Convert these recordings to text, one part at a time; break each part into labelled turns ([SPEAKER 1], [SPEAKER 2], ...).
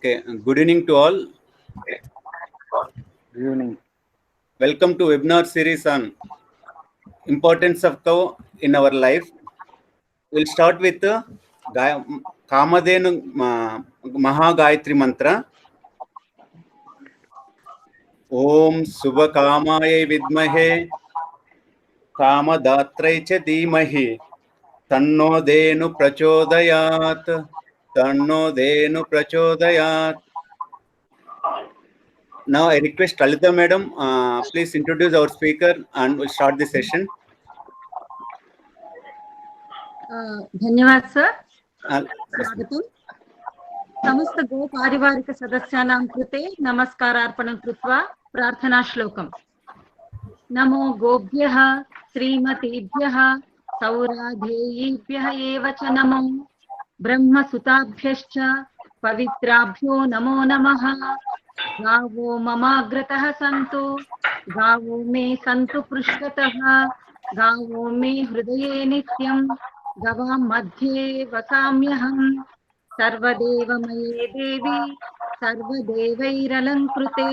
[SPEAKER 1] Okay, good evening to all.
[SPEAKER 2] Good evening.
[SPEAKER 1] Welcome to webinar series on importance of cow in our life. We'll start with Kamadhenu Mahagayatri mantra. Om Subha Kamaya Vidmahe Kamadhatrai Cha Dhimahi Tanno Dhenu Prachodayat Tanno Dhenu Prachodayat. Now I request Lalitha madam, please introduce our speaker and we'll start the session.
[SPEAKER 3] धन्यवाद sir. स्वागतम. समस्त गो पारिवारिक सदस्यानां कृते नमस्कारार्पणं कृत्वा प्रार्थना श्लोकम्. नमो गोभ्यः श्रीमतीभ्यः सौराधेयीभ्यः एव च नमो ब्रह्मसुताभ्यश्च पवित्राभ्यो नमो नमः. गावो ममाग्रतः सन्तु गावो मे सन्तु पृष्ठतः गावो मे हृदये नित्यं गवां मध्ये वसाम्यहं. सर्वदेवमये देवी सर्वदेवैरलङ्कृते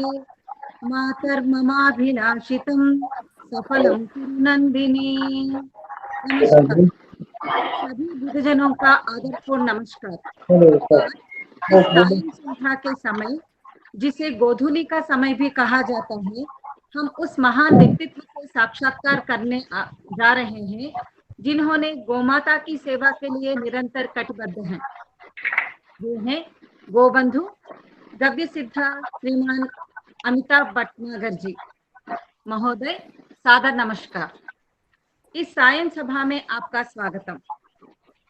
[SPEAKER 3] मातर्ममाभिलाषितं सफलं कुरु नन्दिनी. नमस्कार. सभी बुद्धजनों का आदरपूर्ण नमस्कार. इस सायं संध्या के समय, जिसे गोधूली का समय भी कहा जाता है, हम उस महान व्यक्तित्व से साक्षात्कार करने जा रहे हैं जिन्होंने गोमाता की सेवा के लिए निरंतर कटिबद्ध हैं. वो हैं गोबंधु गव्य सिद्धा श्रीमान अमिताभ भटनागर जी महोदय. सादर नमस्कार. इस सायं सभा में आपका स्वागतम.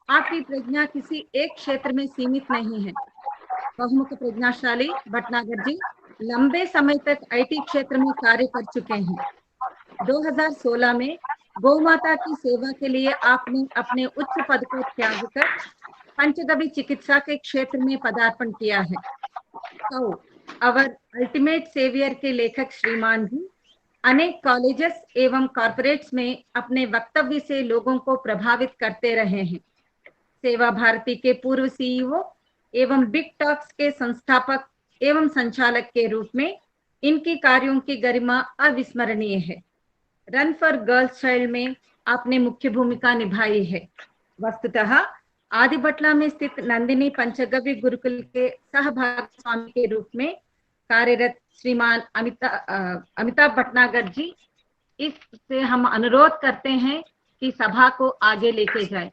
[SPEAKER 3] आपकी प्रज्ञा किसी एक क्षेत्र में सीमित नहीं है. बहुमुख प्रज्ञाशाली भटनागर जी लंबे समय तक आईटी क्षेत्र में कार्य कर चुके हैं. 2016 में गौ माता की सेवा के लिए आपने अपने उच्च पद को त्याग कर पंचगव्य चिकित्सा के क्षेत्र में पदार्पण किया है. कौ अवर अल्टीमेट सेवियर के लेखक श्रीमान जी अनेक कॉलेजेस एवं कॉर्पोरेट्स में अपने वक्तव्य से लोगों को प्रभावित करते रहे हैं. सेवा भारती के पूर्व सीईओ एवं बिग टॉक्स के संस्थापक एवं संचालक के रूप में इनकी कार्यों की गरिमा अविस्मरणीय है. रन फॉर गर्ल्स चाइल्ड में आपने मुख्य भूमिका निभाई है. वस्तुतः आदिबटला में स्थित नंदिनी पंचगव्य गुरुकुल के सहभागी स्वामी के रूप में कार्यरत श्रीमान अमिताभ भटनागर जी, इससे हम अनुरोध करते हैं कि सभा को आगे लेके जाए.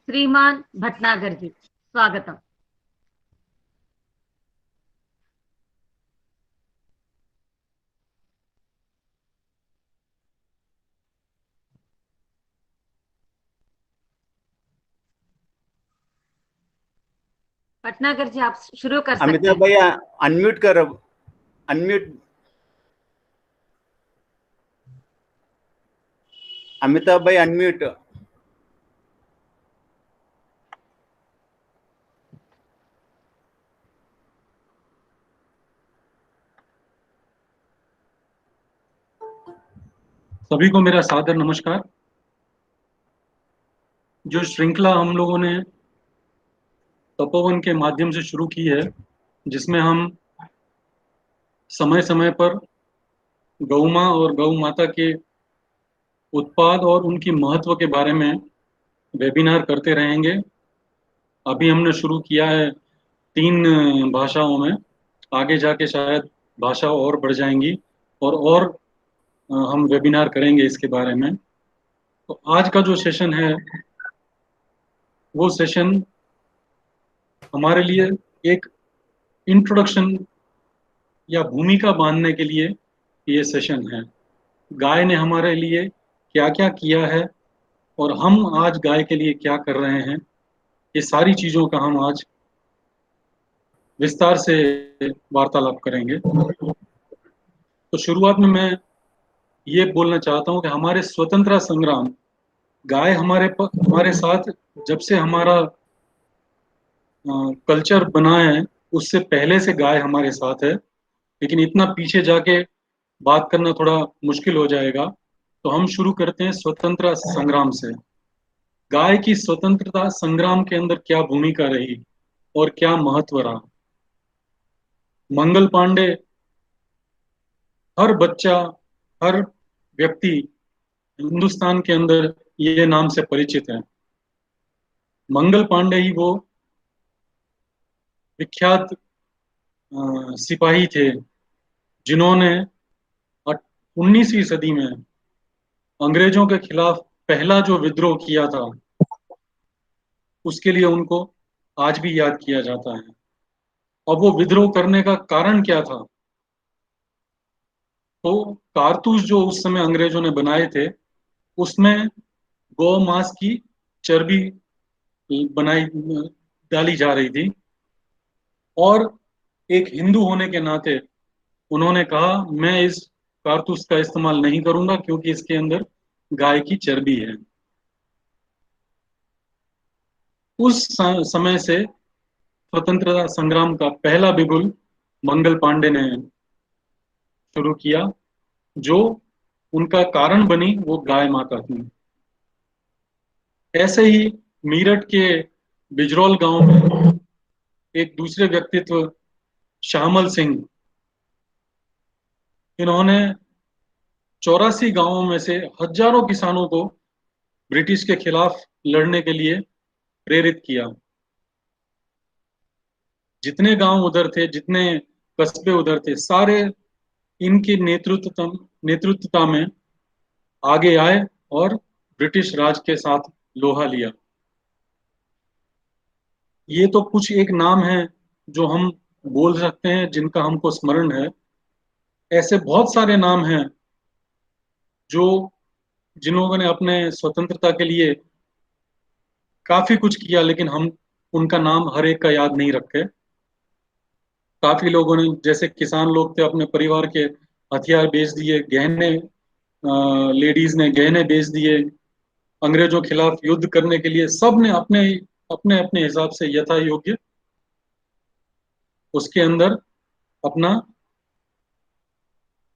[SPEAKER 3] श्रीमान भटनागर जी, स्वागतम. भटनागर जी आप शुरू कर सकते हैं.
[SPEAKER 1] अमिताभ भैया अनम्यूट कर. अनम्यूट. अमिताभ भाई अनम्यूट.
[SPEAKER 4] सभी को मेरा सादर नमस्कार. जो श्रृंखला हम लोगों ने तपोवन के माध्यम से शुरू की है, जिसमें हम समय समय पर गौ माँ और गौ माता के उत्पाद और उनकी महत्व के बारे में वेबिनार करते रहेंगे. अभी हमने शुरू किया है 3 भाषाओं में. आगे जाके शायद भाषा और बढ़ जाएंगी और हम वेबिनार करेंगे इसके बारे में. तो आज का जो सेशन है वो सेशन हमारे लिए एक इंट्रोडक्शन या भूमिका बांधने के लिए ये सेशन है. गाय ने हमारे लिए क्या क्या किया है और हम आज गाय के लिए क्या कर रहे हैं, ये सारी चीज़ों का हम आज विस्तार से वार्तालाप करेंगे. तो शुरुआत में मैं ये बोलना चाहता हूँ कि हमारे स्वतंत्रता संग्राम, गाय हमारे साथ जब से हमारा कल्चर बना है उससे पहले से गाय हमारे साथ है. लेकिन इतना पीछे जाके बात करना थोड़ा मुश्किल हो जाएगा, तो हम शुरू करते हैं स्वतंत्रता संग्राम से. गाय की स्वतंत्रता संग्राम के अंदर क्या भूमिका रही और क्या महत्व रहा. मंगल पांडे, हर बच्चा, हर व्यक्ति हिंदुस्तान के अंदर ये नाम से परिचित है। मंगल पांडे ही वो विख्यात सिपाही थे जिन्होंने 19वीं सदी में अंग्रेजों के खिलाफ पहला जो विद्रोह किया था, उसके लिए उनको आज भी याद किया जाता है। अब वो विद्रोह करने का कारण क्या था? तो कारतूस जो उस समय अंग्रेजों ने बनाए थे, उसमें गौ मांस की चर्बी बनाई डाली जा रही थी, और एक हिंदू होने के नाते उन्होंने कहा मैं इस कारतूस का इस्तेमाल नहीं करूंगा क्योंकि इसके अंदर गाय की चर्बी है। उस समय से स्वतंत्रता संग्राम का पहला बिगुल मंगल पांडे ने शुरू किया। जो उनका कारण बनी वो गाय माता थी। ऐसे ही मीरठ के बिजरौल गांव में एक दूसरे व्यक्तित्व श्यामल सिंह, इन्होंने 84 गांवों में से हजारों किसानों को ब्रिटिश के खिलाफ लड़ने के लिए प्रेरित किया। जितने गांव उधर थे, जितने कस्बे उधर थे, सारे इनके नेतृत्वता में आगे आए और ब्रिटिश राज के साथ लोहा लिया। ये तो कुछ एक नाम है जो हम बोल सकते हैं, जिनका हमको स्मरण है। ऐसे बहुत सारे नाम हैं जो जिन लोगों ने अपने स्वतंत्रता के लिए काफी कुछ किया, लेकिन हम उनका नाम हर एक का याद नहीं रखे। काफी लोगों ने, जैसे किसान लोग थे, अपने परिवार के हथियार बेच दिए, गहने, लेडीज ने गहने बेच दिए अंग्रेजों के खिलाफ युद्ध करने के लिए। सब ने अपने अपने अपने हिसाब से यथा योग्य उसके अंदर अपना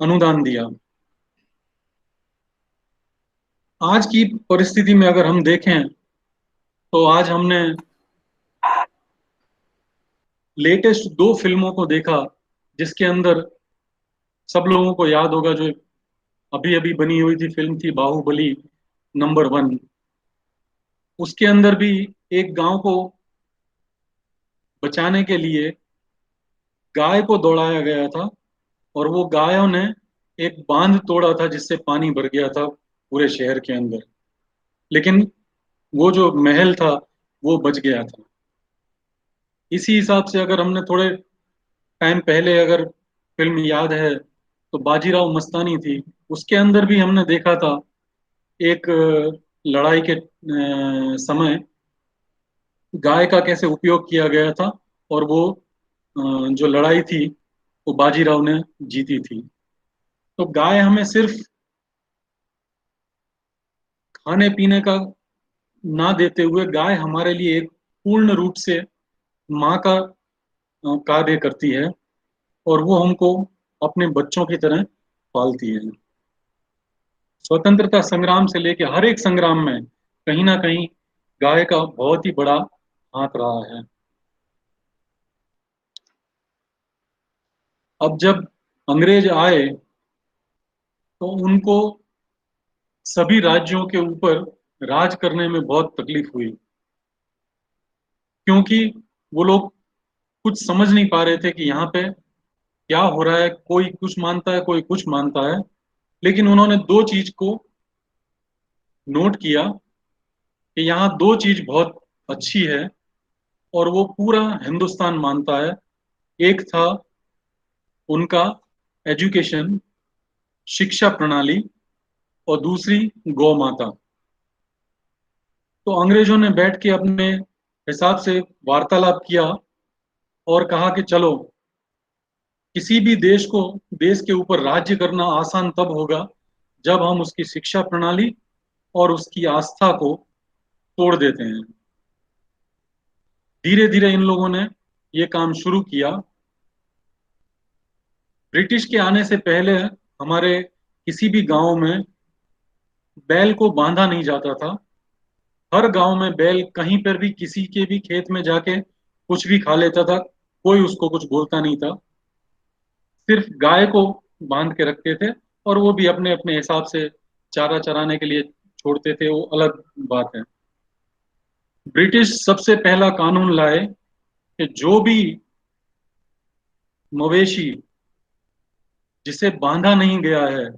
[SPEAKER 4] अनुदान दिया। आज की परिस्थिति में अगर हम देखें तो आज हमने लेटेस्ट 2 फिल्मों को देखा, जिसके अंदर सब लोगों को याद होगा, जो अभी अभी बनी हुई थी फिल्म थी बाहुबली नंबर 1। उसके अंदर भी एक गांव को बचाने के लिए गाय को दौड़ाया गया था, और वो गायों ने एक बांध तोड़ा था जिससे पानी भर गया था पूरे शहर के अंदर। लेकिन वो जो महल था वो बच गया था। इसी हिसाब से अगर हमने थोड़े टाइम पहले अगर फिल्म याद है तो बाजीराव मस्तानी थी। उसके अंदर भी हमने देखा था एक लड़ाई के समय गाय का कैसे उपयोग किया गया था, और वो जो लड़ाई थी वो बाजीराव ने जीती थी। तो गाय हमें सिर्फ खाने पीने का ना देते हुए, गाय हमारे लिए एक पूर्ण रूप से माँ का कार्य करती है, और वो हमको अपने बच्चों की तरह पालती है। स्वतंत्रता संग्राम से लेके हर एक संग्राम में कहीं ना कहीं गाय का बहुत ही बड़ा हाथ रहा है। अब जब अंग्रेज आए तो उनको सभी राज्यों के ऊपर राज करने में बहुत तकलीफ हुई, क्योंकि वो लोग कुछ समझ नहीं पा रहे थे कि यहाँ पे क्या हो रहा है। कोई कुछ मानता है, कोई कुछ मानता है। लेकिन उन्होंने 2 चीज को नोट किया कि यहाँ 2 चीज बहुत अच्छी है, और वो पूरा हिंदुस्तान मानता है। एक था उनका एजुकेशन, शिक्षा प्रणाली, और दूसरी गौ माता। तो अंग्रेजों ने बैठ के अपने हिसाब से वार्तालाप किया और कहा कि चलो, किसी भी देश के ऊपर राज्य करना आसान तब होगा जब हम उसकी शिक्षा प्रणाली और उसकी आस्था को तोड़ देते हैं। धीरे धीरे इन लोगों ने ये काम शुरू किया। ब्रिटिश के आने से पहले हमारे किसी भी गांव में बैल को बांधा नहीं जाता था। हर गांव में बैल कहीं पर भी किसी के भी खेत में जाके कुछ भी खा लेता था, कोई उसको कुछ बोलता नहीं था। सिर्फ गाय को बांध के रखते थे, और वो भी अपने अपने हिसाब से चारा चराने के लिए छोड़ते थे, वो अलग बात है। ब्रिटिश सबसे पहला कानून लाए कि जो भी मवेशी जिसे बांधा नहीं गया है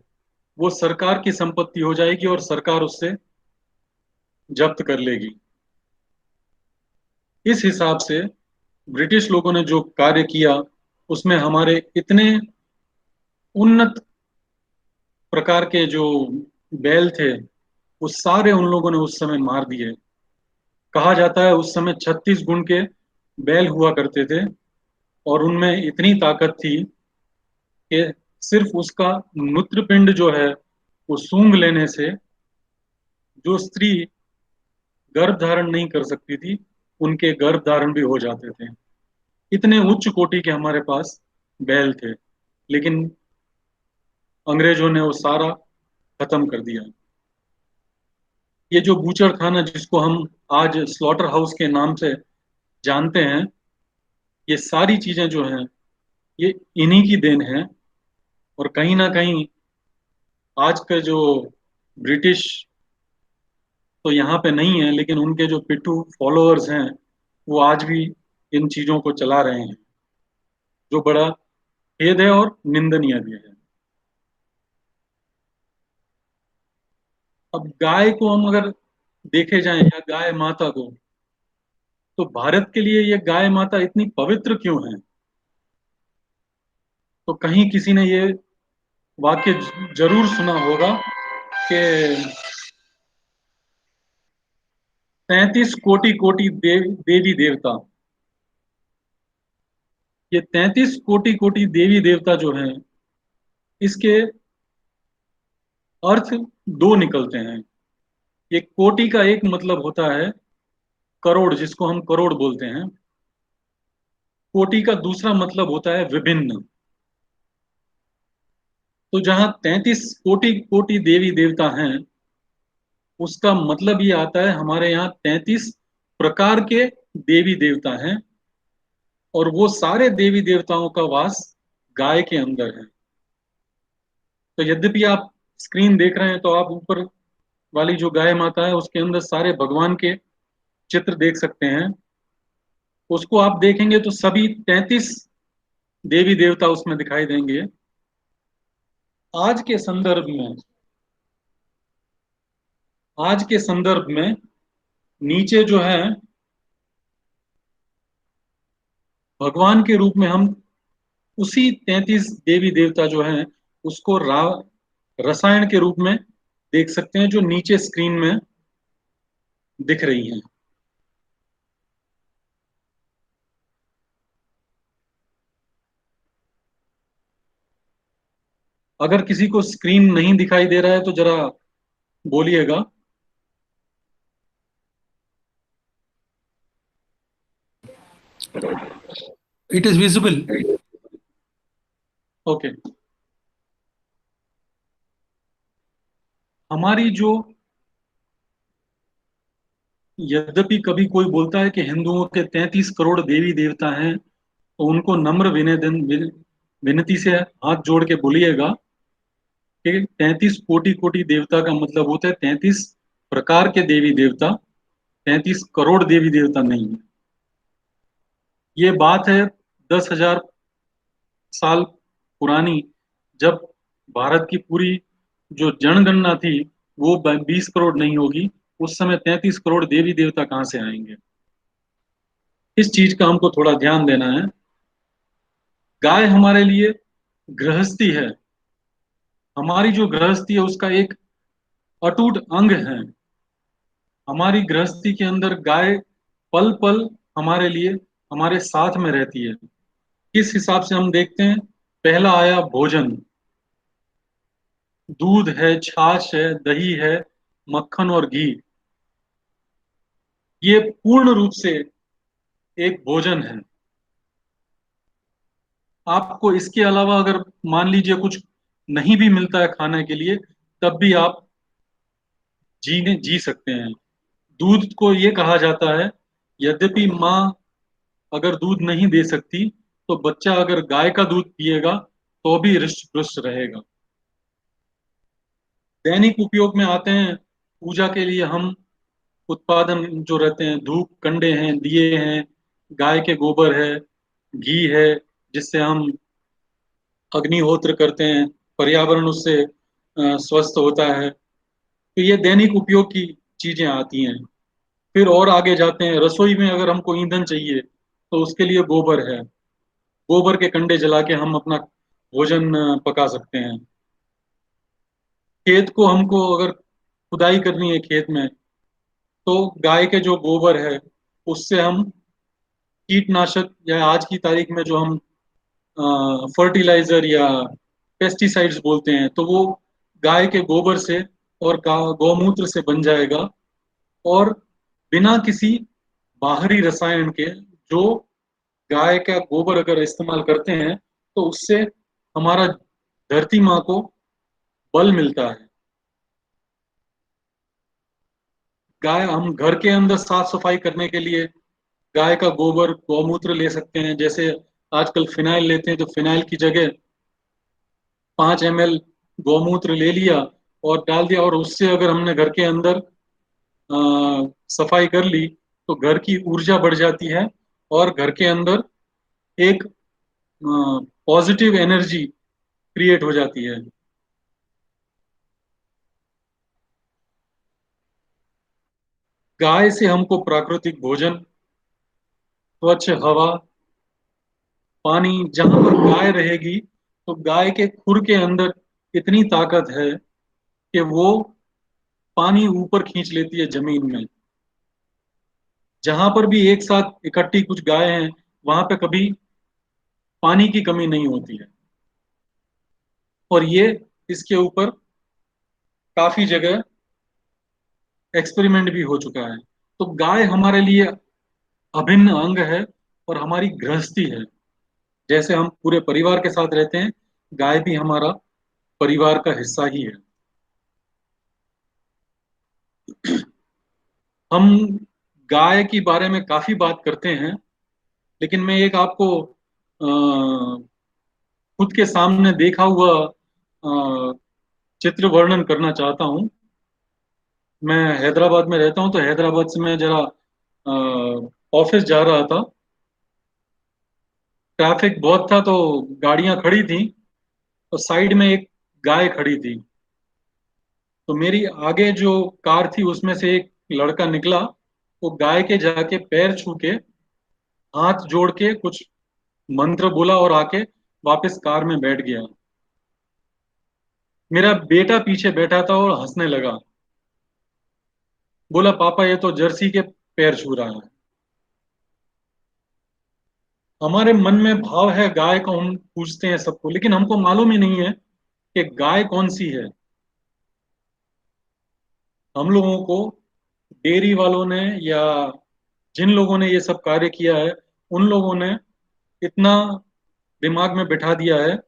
[SPEAKER 4] वो सरकार की संपत्ति हो जाएगी और सरकार उससे जब्त कर लेगी। इस हिसाब से ब्रिटिश लोगों ने जो कार्य किया उसमें हमारे इतने उन्नत प्रकार के जो बैल थे वो सारे उन लोगों ने उस समय मार दिए। कहा जाता है उस समय 36 गुण के बैल हुआ करते थे, और उनमें इतनी ताकत थी कि सिर्फ उसका मूत्रपिंड जो है वो सूंघ लेने से जो स्त्री गर्भ धारण नहीं कर सकती थी उनके गर्भ धारण भी हो जाते थे। इतने उच्च कोटि के हमारे पास बैल थे, लेकिन अंग्रेजों ने वो सारा खत्म कर दिया। ये जो बूचड़ खाना जिसको हम आज स्लॉटर हाउस के नाम से जानते हैं, ये सारी चीजें जो हैं ये इन्हीं की देन है। और कहीं ना कहीं आज के जो ब्रिटिश तो यहाँ पे नहीं है, लेकिन उनके जो पिट्ठू फॉलोअर्स हैं वो आज भी इन चीजों को चला रहे हैं, जो बड़ा खेद है और निंदनीय भी है। अब गाय को हम अगर देखे जाएं, या गाय माता को, तो भारत के लिए ये गाय माता इतनी पवित्र क्यों है? तो कहीं किसी ने ये वाक्य जरूर सुना होगा कि 33 कोटि कोटि देवी देवता। ये 33 कोटि कोटि देवी देवता जो हैं, इसके अर्थ दो निकलते हैं। एक कोटि का एक मतलब होता है करोड़, जिसको हम करोड़ बोलते हैं। कोटि का दूसरा मतलब होता है विभिन्न। तो जहां 33 कोटि कोटि देवी देवता हैं, उसका मतलब ये आता है हमारे यहाँ 33 प्रकार के देवी देवता हैं, और वो सारे देवी देवताओं का वास गाय के अंदर है। तो यद्यपि आप स्क्रीन देख रहे हैं तो आप ऊपर वाली जो गाय माता है उसके अंदर सारे भगवान के चित्र देख सकते हैं। उसको आप देखेंगे तो सभी 33 देवी देवता उसमें दिखाई देंगे। आज के संदर्भ में आज के संदर्भ में नीचे जो है भगवान के रूप में हम उसी 33 देवी देवता जो हैं उसको रसायन के रूप में देख सकते हैं, जो नीचे स्क्रीन में दिख रही हैं। अगर किसी को स्क्रीन नहीं दिखाई दे रहा है तो जरा बोलिएगा।
[SPEAKER 2] It is visible.
[SPEAKER 4] ओके। हमारी जो, यद्यपि कभी कोई बोलता है कि हिंदुओं के 33 करोड़ देवी देवता हैं, तो उनको नम्र विनती से हाथ जोड़ के बोलिएगा कि 33 कोटि कोटि देवता का मतलब होता है 33 प्रकार के देवी देवता, 33 करोड़ देवी देवता नहीं है। ये बात है 10,000 साल पुरानी, जब भारत की पूरी जो जनगणना थी वो 20 करोड़ नहीं होगी, उस समय 33 करोड़ देवी देवता कहां से आएंगे? इस चीज का हमको थोड़ा ध्यान देना है। गाय हमारे लिए गृहस्थी है। हमारी जो गृहस्थी है उसका एक अटूट अंग है। हमारी गृहस्थी के अंदर गाय पल पल हमारे लिए हमारे साथ में रहती है। किस हिसाब से हम देखते हैं? पहला आया भोजन, दूध है, छाछ है, दही है, मक्खन और घी। ये पूर्ण रूप से एक भोजन है। आपको इसके अलावा अगर मान लीजिए कुछ नहीं भी मिलता है खाने के लिए, तब भी आप जी सकते हैं। दूध को ये कहा जाता है, यद्यपि माँ अगर दूध नहीं दे सकती तो बच्चा अगर गाय का दूध पिएगा तो भी हृष्ट पुष्ट रहेगा। दैनिक उपयोग में आते हैं, पूजा के लिए हम उत्पादन जो रहते हैं, धूप कंडे हैं, दिए हैं, गाय के गोबर है, घी है, जिससे हम अग्निहोत्र करते हैं, पर्यावरण उससे स्वस्थ होता है। तो ये दैनिक उपयोग की चीजें आती हैं। फिर और आगे जाते हैं, रसोई में अगर हमको ईंधन चाहिए तो उसके लिए गोबर है, गोबर के कंडे जला के हम अपना भोजन पका सकते हैं। खेत को हमको अगर खुदाई करनी है खेत में, तो गाय के जो गोबर है उससे हम कीटनाशक, या आज की तारीख में जो हम फर्टिलाइजर या पेस्टिसाइड्स बोलते हैं, तो वो गाय के गोबर से और गौमूत्र से बन जाएगा। और बिना किसी बाहरी रसायन के, जो गाय का गोबर अगर इस्तेमाल करते हैं तो उससे हमारा धरती माँ को बल मिलता है। गाय, हम घर के अंदर साफ सफाई करने के लिए गाय का गोबर गौमूत्र ले सकते हैं। जैसे आजकल फिनाइल लेते हैं, तो फिनाइल की जगह 5 ml गौमूत्र ले लिया और डाल दिया, और उससे अगर हमने घर के अंदर सफाई कर ली तो घर की ऊर्जा बढ़ जाती है, और घर के अंदर एक पॉजिटिव एनर्जी क्रिएट हो जाती है। गाय से हमको प्राकृतिक भोजन, स्वच्छ हवा, पानी, जहां पर गाय रहेगी तो गाय के खुर के अंदर इतनी ताकत है कि वो पानी ऊपर खींच लेती है जमीन में। जहां पर भी एक साथ इकट्ठी कुछ गाय हैं, वहां पे कभी पानी की कमी नहीं होती है। और ये, इसके ऊपर काफी जगह एक्सपेरिमेंट भी हो चुका है। तो गाय हमारे लिए अभिन्न अंग है और हमारी गृहस्थी है। जैसे हम पूरे परिवार के साथ रहते हैं, गाय भी हमारा परिवार का हिस्सा ही है। हम गाय के बारे में काफी बात करते हैं, लेकिन मैं एक आपको खुद के सामने देखा हुआ चित्र वर्णन करना चाहता हूँ। मैं हैदराबाद में रहता हूँ, तो हैदराबाद से मैं जरा ऑफिस जा रहा था। ट्रैफिक बहुत था, तो गाड़ियां खड़ी थी, और साइड में एक गाय खड़ी थी। तो मेरी आगे जो कार थी उसमें से एक लड़का निकला, वो गाय के जाके पैर छू के, हाथ जोड़ के कुछ मंत्र बोला और आके वापस कार में बैठ गया। मेरा बेटा पीछे बैठा था और हंसने लगा, बोला पापा ये तो जर्सी के पैर छू रहा है। हमारे मन में भाव है गाय को, हम पूछते हैं सबको, लेकिन हमको मालूम ही नहीं है कि गाय कौन सी है। हम लोगों को डेयरी वालों ने, या जिन लोगों ने ये सब कार्य किया है, उन लोगों ने इतना दिमाग में बिठा दिया है।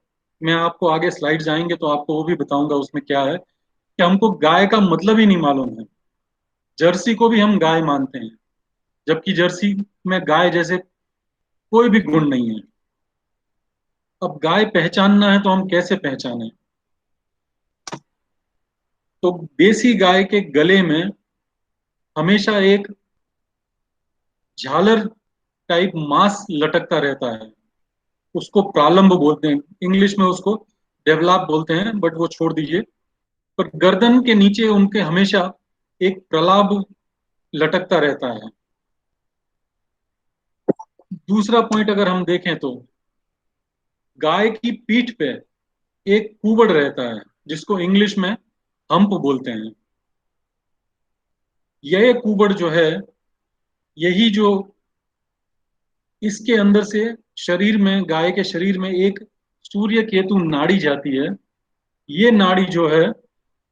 [SPEAKER 4] मैं आपको आगे स्लाइड्स आएंगे तो आपको वो भी बताऊंगा उसमें क्या है, कि हमको गाय का मतलब ही नहीं मालूम है। जर्सी को भी हम गाय मानते हैं, जबकि जर्सी में गाय जैसे कोई भी गुण नहीं है। अब गाय पहचानना है तो हम कैसे पहचाने? तो देसी गाय के गले में हमेशा एक झालर टाइप मांस लटकता रहता है। उसको प्रालंब बोलते हैं, इंग्लिश में उसको डेवलप बोलते हैं, बट वो छोड़ दीजिए। पर गर्दन के नीचे उनके हमेशा एक प्रलाब लटकता रहता है। दूसरा पॉइंट अगर हम देखें तो गाय की पीठ पे एक कुबड़ रहता है, जिसको इंग्लिश में हम्प बोलते हैं। यह कुबड़ जो है, यही जो इसके अंदर से शरीर में, गाय के शरीर में एक सूर्य केतु नाड़ी जाती है। ये नाड़ी जो है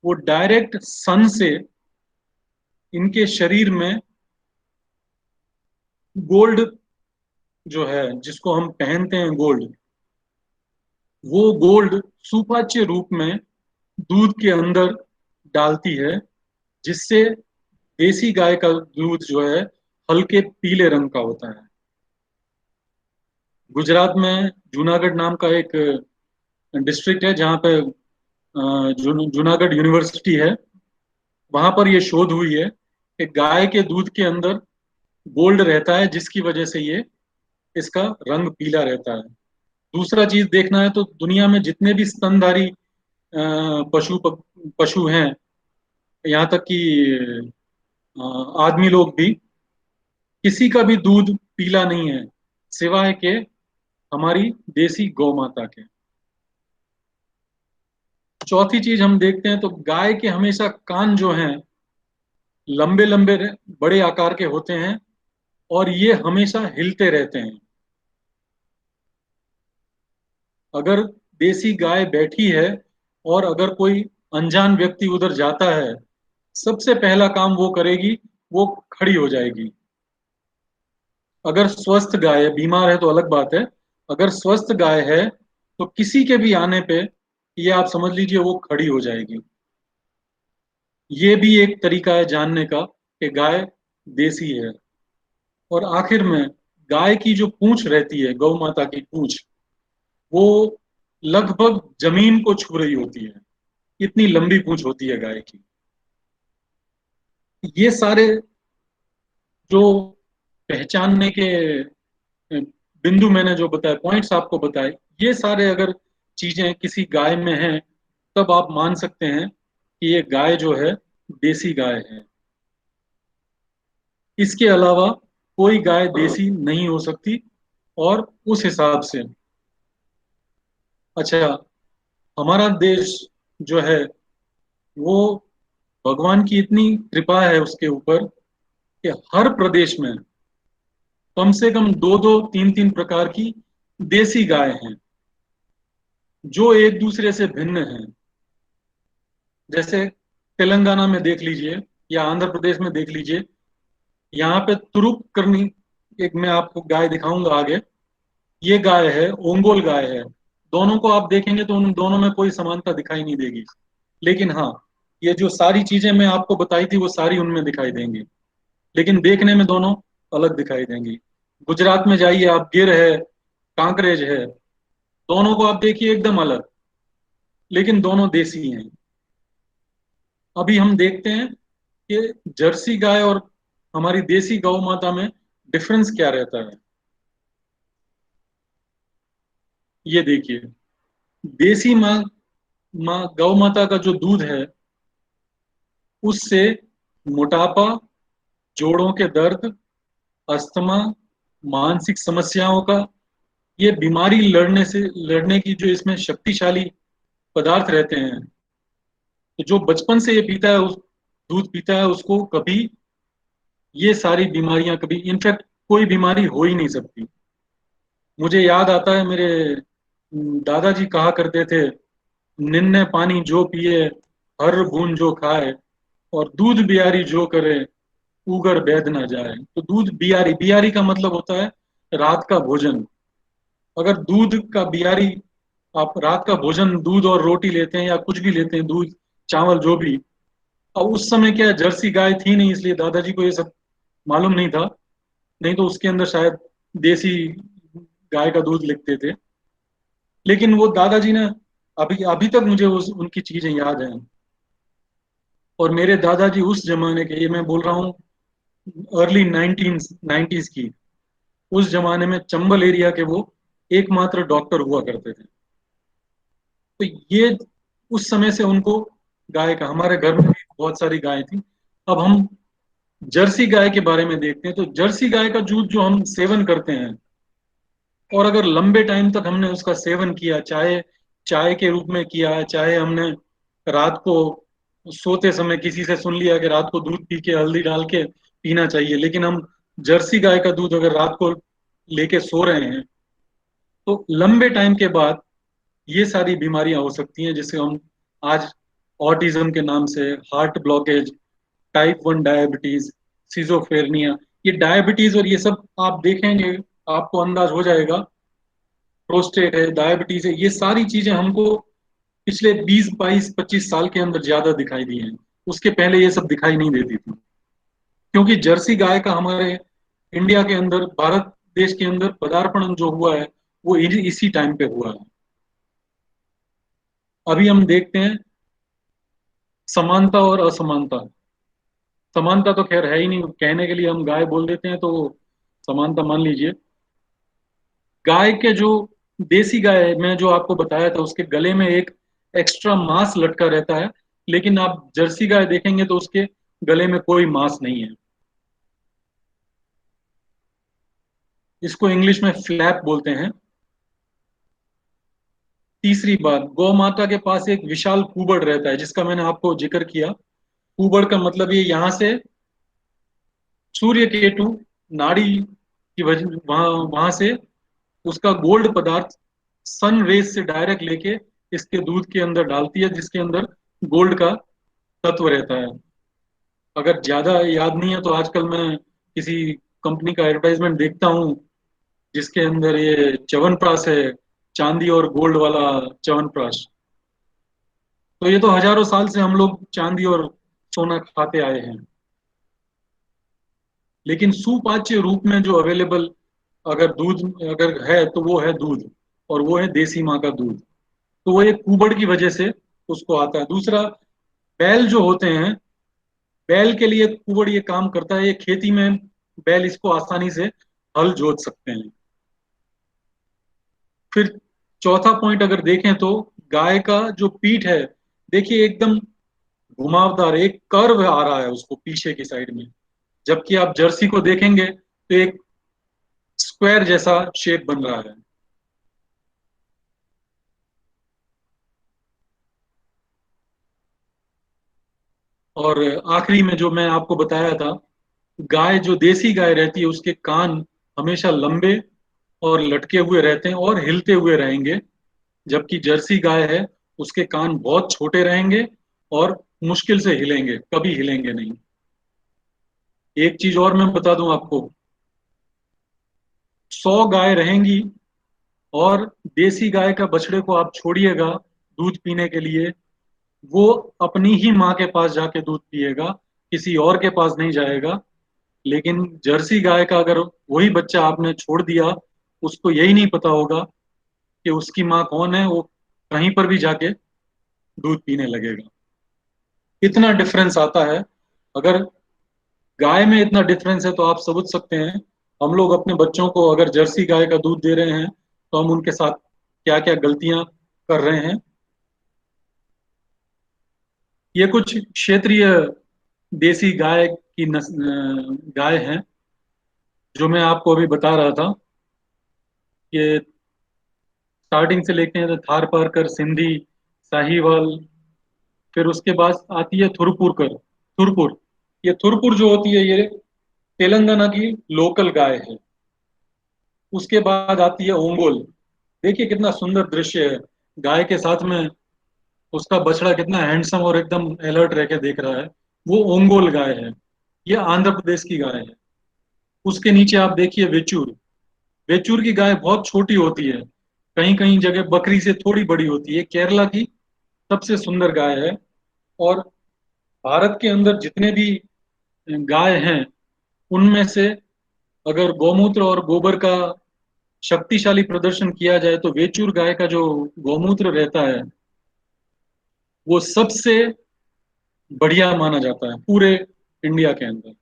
[SPEAKER 4] वो डायरेक्ट सन से इनके शरीर में गोल्ड जो है, जिसको हम पहनते हैं गोल्ड, वो गोल्ड सुपाच्य रूप में दूध के अंदर डालती है, जिससे देसी गाय का दूध जो है हल्के पीले रंग का होता है। गुजरात में जूनागढ़ नाम का एक डिस्ट्रिक्ट है जहाँ पे जूनागढ़ यूनिवर्सिटी है, वहां पर ये शोध हुई है कि गाय के दूध के अंदर गोल्ड रहता है, जिसकी वजह से ये इसका रंग पीला रहता है। दूसरा चीज देखना है तो दुनिया में जितने भी स्तनधारी पशु हैं, यहाँ तक कि आदमी लोग भी, किसी का भी दूध पीला नहीं है सिवाय के हमारी देसी गौ माता के। चौथी चीज हम देखते हैं तो गाय के हमेशा कान जो हैं लंबे लंबे बड़े आकार के होते हैं और ये हमेशा हिलते रहते हैं। अगर देसी गाय बैठी है और अगर कोई अनजान व्यक्ति उधर जाता है, सबसे पहला काम वो करेगी, वो खड़ी हो जाएगी। अगर स्वस्थ गाय है, बीमार है तो अलग बात है, अगर स्वस्थ गाय है तो किसी के भी आने पे ये आप समझ लीजिए वो खड़ी हो जाएगी। ये भी एक तरीका है जानने का कि गाय देसी है। और आखिर में गाय की जो पूंछ रहती है, गौ माता की पूंछ, वो लगभग जमीन को छू रही होती है, इतनी लंबी पूंछ होती है गाय की। ये सारे जो पहचानने के बिंदु मैंने जो बताए, पॉइंट्स आपको बताए, ये सारे अगर चीजें किसी गाय में हैं तब आप मान सकते हैं कि ये गाय जो है देसी गाय है। इसके अलावा कोई गाय देसी नहीं हो सकती। और उस हिसाब से अच्छा, हमारा देश जो है वो भगवान की इतनी कृपा है उसके ऊपर कि हर प्रदेश में कम से कम दो दो तीन तीन प्रकार की देसी गाय हैं जो एक दूसरे से भिन्न हैं। जैसे तेलंगाना में देख लीजिए या आंध्र प्रदेश में देख लीजिए, यहाँ पे तुरुप करनी एक मैं आपको गाय दिखाऊंगा आगे। ये गाय है, ओंगोल गाय है। दोनों को आप देखेंगे तो उन दोनों में कोई समानता दिखाई नहीं देगी, लेकिन हाँ, ये जो सारी चीजें मैं आपको बताई थी वो सारी उनमें दिखाई देंगी, लेकिन देखने में दोनों अलग दिखाई देंगी। गुजरात में जाइए आप, गिर है, कांकरेज है, दोनों को आप देखिए एकदम अलग, लेकिन दोनों देसी हैं। अभी हम देखते हैं कि जर्सी गाय और हमारी देसी गौ माता में डिफरेंस क्या रहता है। ये देखिए, देसी माँ गौ माता का जो दूध है उससे मोटापा, जोड़ों के दर्द, अस्थमा, मानसिक समस्याओं का, ये बीमारी लड़ने की जो इसमें शक्तिशाली पदार्थ रहते हैं, तो जो बचपन से ये पीता है, उस दूध पीता है, उसको कभी ये सारी बीमारियां, कभी इनफैक्ट कोई बीमारी हो ही नहीं सकती। मुझे याद आता है मेरे दादाजी कहा करते थे, निन्ने पानी जो पिए, हर बूंद जो खाए, और दूध बियारी जो करे, उगर बैद ना जाए। तो दूध बियारी, बियारी का मतलब होता है रात का भोजन। अगर दूध का बियारी, आप रात का भोजन दूध और रोटी लेते हैं या कुछ भी लेते हैं, दूध चावल जो भी, अब उस समय क्या जर्सी गाय थी नहीं, इसलिए दादाजी को ये सब मालूम नहीं था, नहीं तो उसके अंदर शायद देसी गाय का दूध लिखते थे। लेकिन वो दादाजी ने, अभी अभी तक मुझे उनकी चीजें याद हैं। और मेरे दादाजी उस जमाने के, ये मैं बोल रहा हूँ अर्ली 1990s की, उस जमाने में चंबल एरिया के वो एकमात्र डॉक्टर हुआ करते थे। तो ये उस समय से उनको गाय का, हमारे घर में भी बहुत सारी गाय थी। अब हम जर्सी गाय के बारे में देखते हैं। तो जर्सी गाय का दूध जो हम सेवन करते हैं, और अगर लंबे टाइम तक हमने उसका सेवन किया, चाहे चाय के रूप में किया, चाहे हमने रात को सोते समय किसी से सुन लिया कि रात को दूध पी के हल्दी डाल के पीना चाहिए, लेकिन हम जर्सी गाय का दूध अगर रात को लेके सो रहे हैं, तो लंबे टाइम के बाद ये सारी बीमारियां हो सकती हैं, जिसे हम आज ऑटिज्म के नाम से, heart blockage, type 1 diabetes, schizophrenia, ये डायबिटीज और ये सब आप देखेंगे आपको अंदाज हो जाएगा, प्रोस्टेट है, डायबिटीज है, ये सारी चीजें हमको पिछले 20 22 25 साल के अंदर ज्यादा दिखाई दी हैं। उसके पहले ये सब दिखाई नहीं देती थी, क्योंकि जर्सी गाय का हमारे इंडिया के अंदर, भारत देश के अंदर पदार्पण जो हुआ है वो इसी टाइम पे हुआ है। अभी हम देखते हैं समानता और असमानता। समानता तो खैर है ही नहीं, कहने के लिए हम गाय बोल देते हैं तो समानता मान लीजिए। गाय के जो देसी गाय है, मैं जो आपको बताया था, उसके गले में एक एक्स्ट्रा मांस लटका रहता है, लेकिन आप जर्सी गाय देखेंगे तो उसके गले में कोई मांस नहीं है। इसको इंग्लिश में फ्लैप बोलते हैं। तीसरी बात, गौ माता के पास एक विशाल कुबड़ रहता है, जिसका मैंने आपको जिक्र किया। कुबड़ का मतलब ये यहाँ से सूर्य केतु नाड़ी की वजह, वहां वहां से उसका गोल्ड पदार्थ सन रेज से डायरेक्ट लेके इसके दूध के अंदर डालती है, जिसके अंदर गोल्ड का तत्व रहता है। अगर ज्यादा याद नहीं है तो आजकल मैं किसी कंपनी का एडवर्टाइजमेंट देखता हूँ जिसके अंदर ये च्यवनप्राश है, चांदी और गोल्ड वाला च्यवनप्राश। तो ये तो हजारों साल से हम लोग चांदी और सोना खाते आए हैं, लेकिन सुपाच्य रूप में जो अवेलेबल अगर दूध अगर है तो वो है दूध, और वो है देसी माँ का दूध। तो वो एक कुबड़ की वजह से उसको आता है। दूसरा, बैल जो होते हैं, बैल के लिए कुबड़ ये काम करता है, ये खेती में बैल इसको आसानी से हल जोत सकते हैं। फिर चौथा पॉइंट अगर देखें तो गाय का जो पीठ है, देखिए एकदम घुमावदार एक कर्व आ रहा है उसको पीछे की साइड में, जबकि आप जर्सी को देखेंगे तो एक स्क्वायर जैसा शेप बन रहा है। और आखिरी में जो मैं आपको बताया था, गाय जो देसी गाय रहती है उसके कान हमेशा लंबे और लटके हुए रहते हैं और हिलते हुए रहेंगे, जबकि जर्सी गाय है उसके कान बहुत छोटे रहेंगे और मुश्किल से हिलेंगे, कभी हिलेंगे नहीं। एक चीज और मैं बता दूं आपको, 100 गाय रहेंगी और देसी गाय का बछड़े को आप छोड़िएगा दूध पीने के लिए, वो अपनी ही माँ के पास जाके दूध पिएगा, किसी और के पास नहीं जाएगा। लेकिन जर्सी गाय का अगर वही बच्चा आपने छोड़ दिया, उसको यही नहीं पता होगा कि उसकी माँ कौन है, वो कहीं पर भी जाके दूध पीने लगेगा। इतना डिफरेंस आता है। अगर गाय में इतना डिफरेंस है तो आप समझ सकते हैं हम लोग अपने बच्चों को अगर जर्सी गाय का दूध दे रहे हैं तो हम उनके साथ क्या क्या गलतियां कर रहे हैं। ये कुछ क्षेत्रीय देसी गाय की गाय हैं जो मैं आपको अभी बता रहा था। ये स्टार्टिंग से लेके हैं तो थारपारकर, सिंधी, साहीवाल, फिर उसके बाद आती है थुरपुरकर, थुरपुर। ये थुरपुर जो होती है ये तेलंगाना की लोकल गाय है। उसके बाद आती है ओंगोल। देखिए कितना सुंदर दृश्य है, गाय के साथ में उसका बछड़ा कितना हैंडसम और एकदम अलर्ट रह के देख रहा है। वो ओंगोल गाय है, ये आंध्र प्रदेश की गाय है। उसके नीचे आप देखिए वेचूर। वेचूर की गाय बहुत छोटी होती है, कहीं कहीं जगह बकरी से थोड़ी बड़ी होती है, केरला की सबसे सुंदर गाय है। और भारत के अंदर जितने भी गाय हैं उनमें से अगर गौमूत्र और गोबर का शक्तिशाली प्रदर्शन किया जाए तो वेचूर गाय का जो गौमूत्र रहता है वो सबसे बढ़िया माना जाता है पूरे इंडिया के अंदर।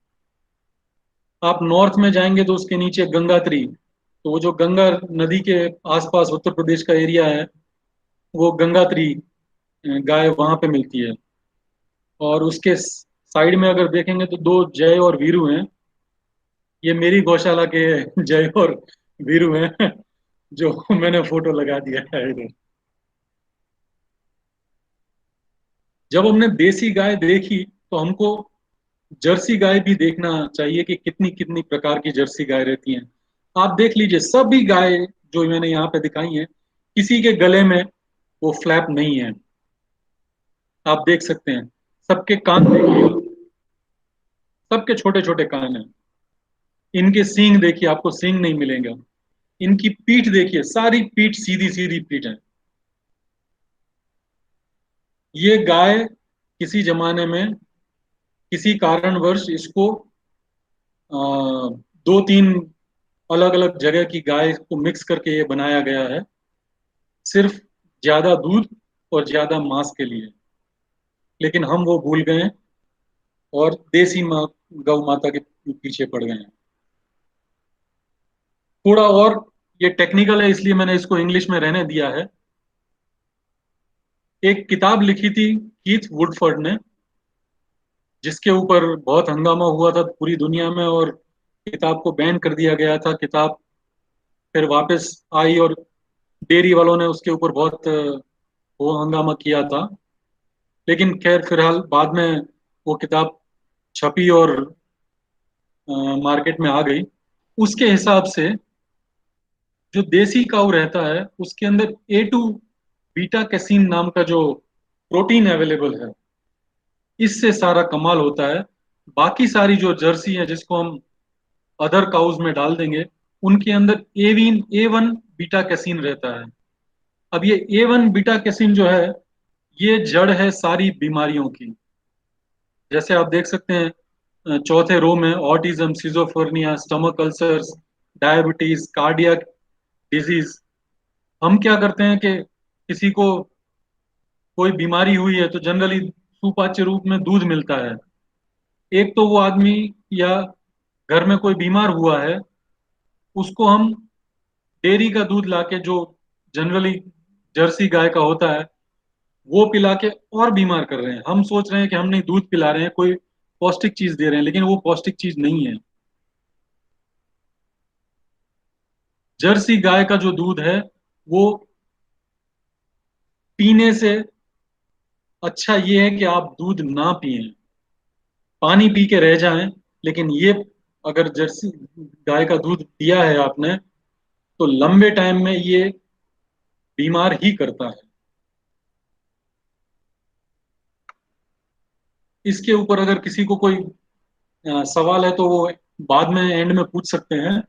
[SPEAKER 4] आप नॉर्थ में जाएंगे तो उसके नीचे गंगात्री, तो वो जो गंगा नदी के आसपास उत्तर प्रदेश का एरिया है, वो गंगात्री गाय वहां पे मिलती है। और उसके साइड में अगर देखेंगे तो दो जय और वीरू हैं, ये मेरी गौशाला के जय और वीरू हैं जो मैंने फोटो लगा दिया है इधर। जब हमने देसी गाय देखी तो हमको जर्सी गाय भी देखना चाहिए कि कितनी कितनी प्रकार की जर्सी गाय रहती हैं। आप देख लीजिए सभी गाय जो मैंने यहाँ पे दिखाई हैं, किसी के गले में वो फ्लैप नहीं है। आप देख सकते हैं सबके कान देखिए, सबके छोटे छोटे कान हैं। इनके सींग देखिए, आपको सींग नहीं मिलेगा। इनकी पीठ देखिए, सारी पीठ सीधी सीधी पीठ है। ये गाय किसी जमाने में किसी कारणवश इसको दो तीन अलग अलग जगह की गाय को मिक्स करके ये बनाया गया है, सिर्फ ज्यादा दूध और ज्यादा मांस के लिए, लेकिन हम वो भूल गए हैं और देसी माँ गौ माता के पीछे पड़ गए हैं। थोड़ा और ये टेक्निकल है, इसलिए मैंने इसको इंग्लिश में रहने दिया है। एक किताब लिखी थी कीथ वुडफर्ड ने, जिसके ऊपर बहुत हंगामा हुआ था पूरी दुनिया में, और किताब को बैन कर दिया गया था। किताब फिर वापस आई और डेयरी वालों ने उसके ऊपर बहुत वो हंगामा किया था। लेकिन खैर फिलहाल बाद में वो किताब छपी और मार्केट में आ गई। उसके हिसाब से जो देसी काऊ रहता है उसके अंदर A2 बीटा कैसीन नाम का जो प्रोटीन अवेलेबल है, इससे सारा कमाल होता है। बाकी सारी जो जर्सी है जिसको हम अदर काउज में डाल देंगे, उनके अंदर A1 बीटा कैसीन रहता है। अब ये A1 बीटा कैसीन जो है, ये जड़ है सारी बीमारियों की। जैसे आप देख सकते हैं चौथे रो में autism, schizophrenia, stomach ulcers, diabetes, cardiac disease. हम क्या करते हैं कि किसी को कोई बीमारी हुई है तो जनरली सुपाच्य रूप में दूध मिलता है। एक तो वो आदमी या घर में कोई बीमार हुआ है, उसको हम डेयरी का दूध लाके, जो जनरली जर्सी गाय का होता है, वो पिला के और बीमार कर रहे हैं। हम सोच रहे हैं कि हम नहीं दूध पिला रहे हैं, कोई पौष्टिक चीज दे रहे हैं, लेकिन वो पौष्टिक चीज नहीं है। जर्सी गाय का जो दूध है वो पीने से अच्छा ये है कि आप दूध ना पिए, पानी पी के रह जाएं। लेकिन ये अगर जर्सी गाय का दूध पिया है आपने, तो लंबे टाइम में ये बीमार ही करता है। इसके ऊपर अगर किसी को कोई सवाल है तो वो बाद में एंड में पूछ सकते हैं,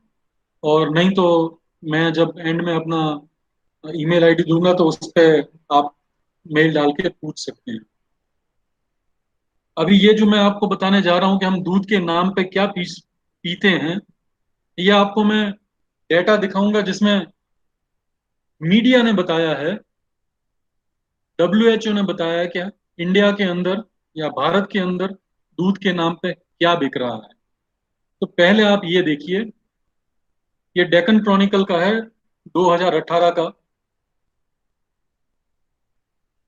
[SPEAKER 4] और नहीं तो मैं जब एंड में अपना ईमेल आईडी दूंगा तो उस पर आप मेल डाल के पूछ सकते हैं। अभी ये जो मैं आपको बताने जा रहा हूं कि हम दूध के नाम पे क्या पीते हैं, ये आपको मैं डेटा दिखाऊंगा जिसमें मीडिया ने बताया है, WHO ने बताया है कि इंडिया के अंदर या भारत के अंदर दूध के नाम पे क्या बिक रहा है। तो पहले आप ये देखिए, ये डेक्कन क्रॉनिकल का है 2018 का।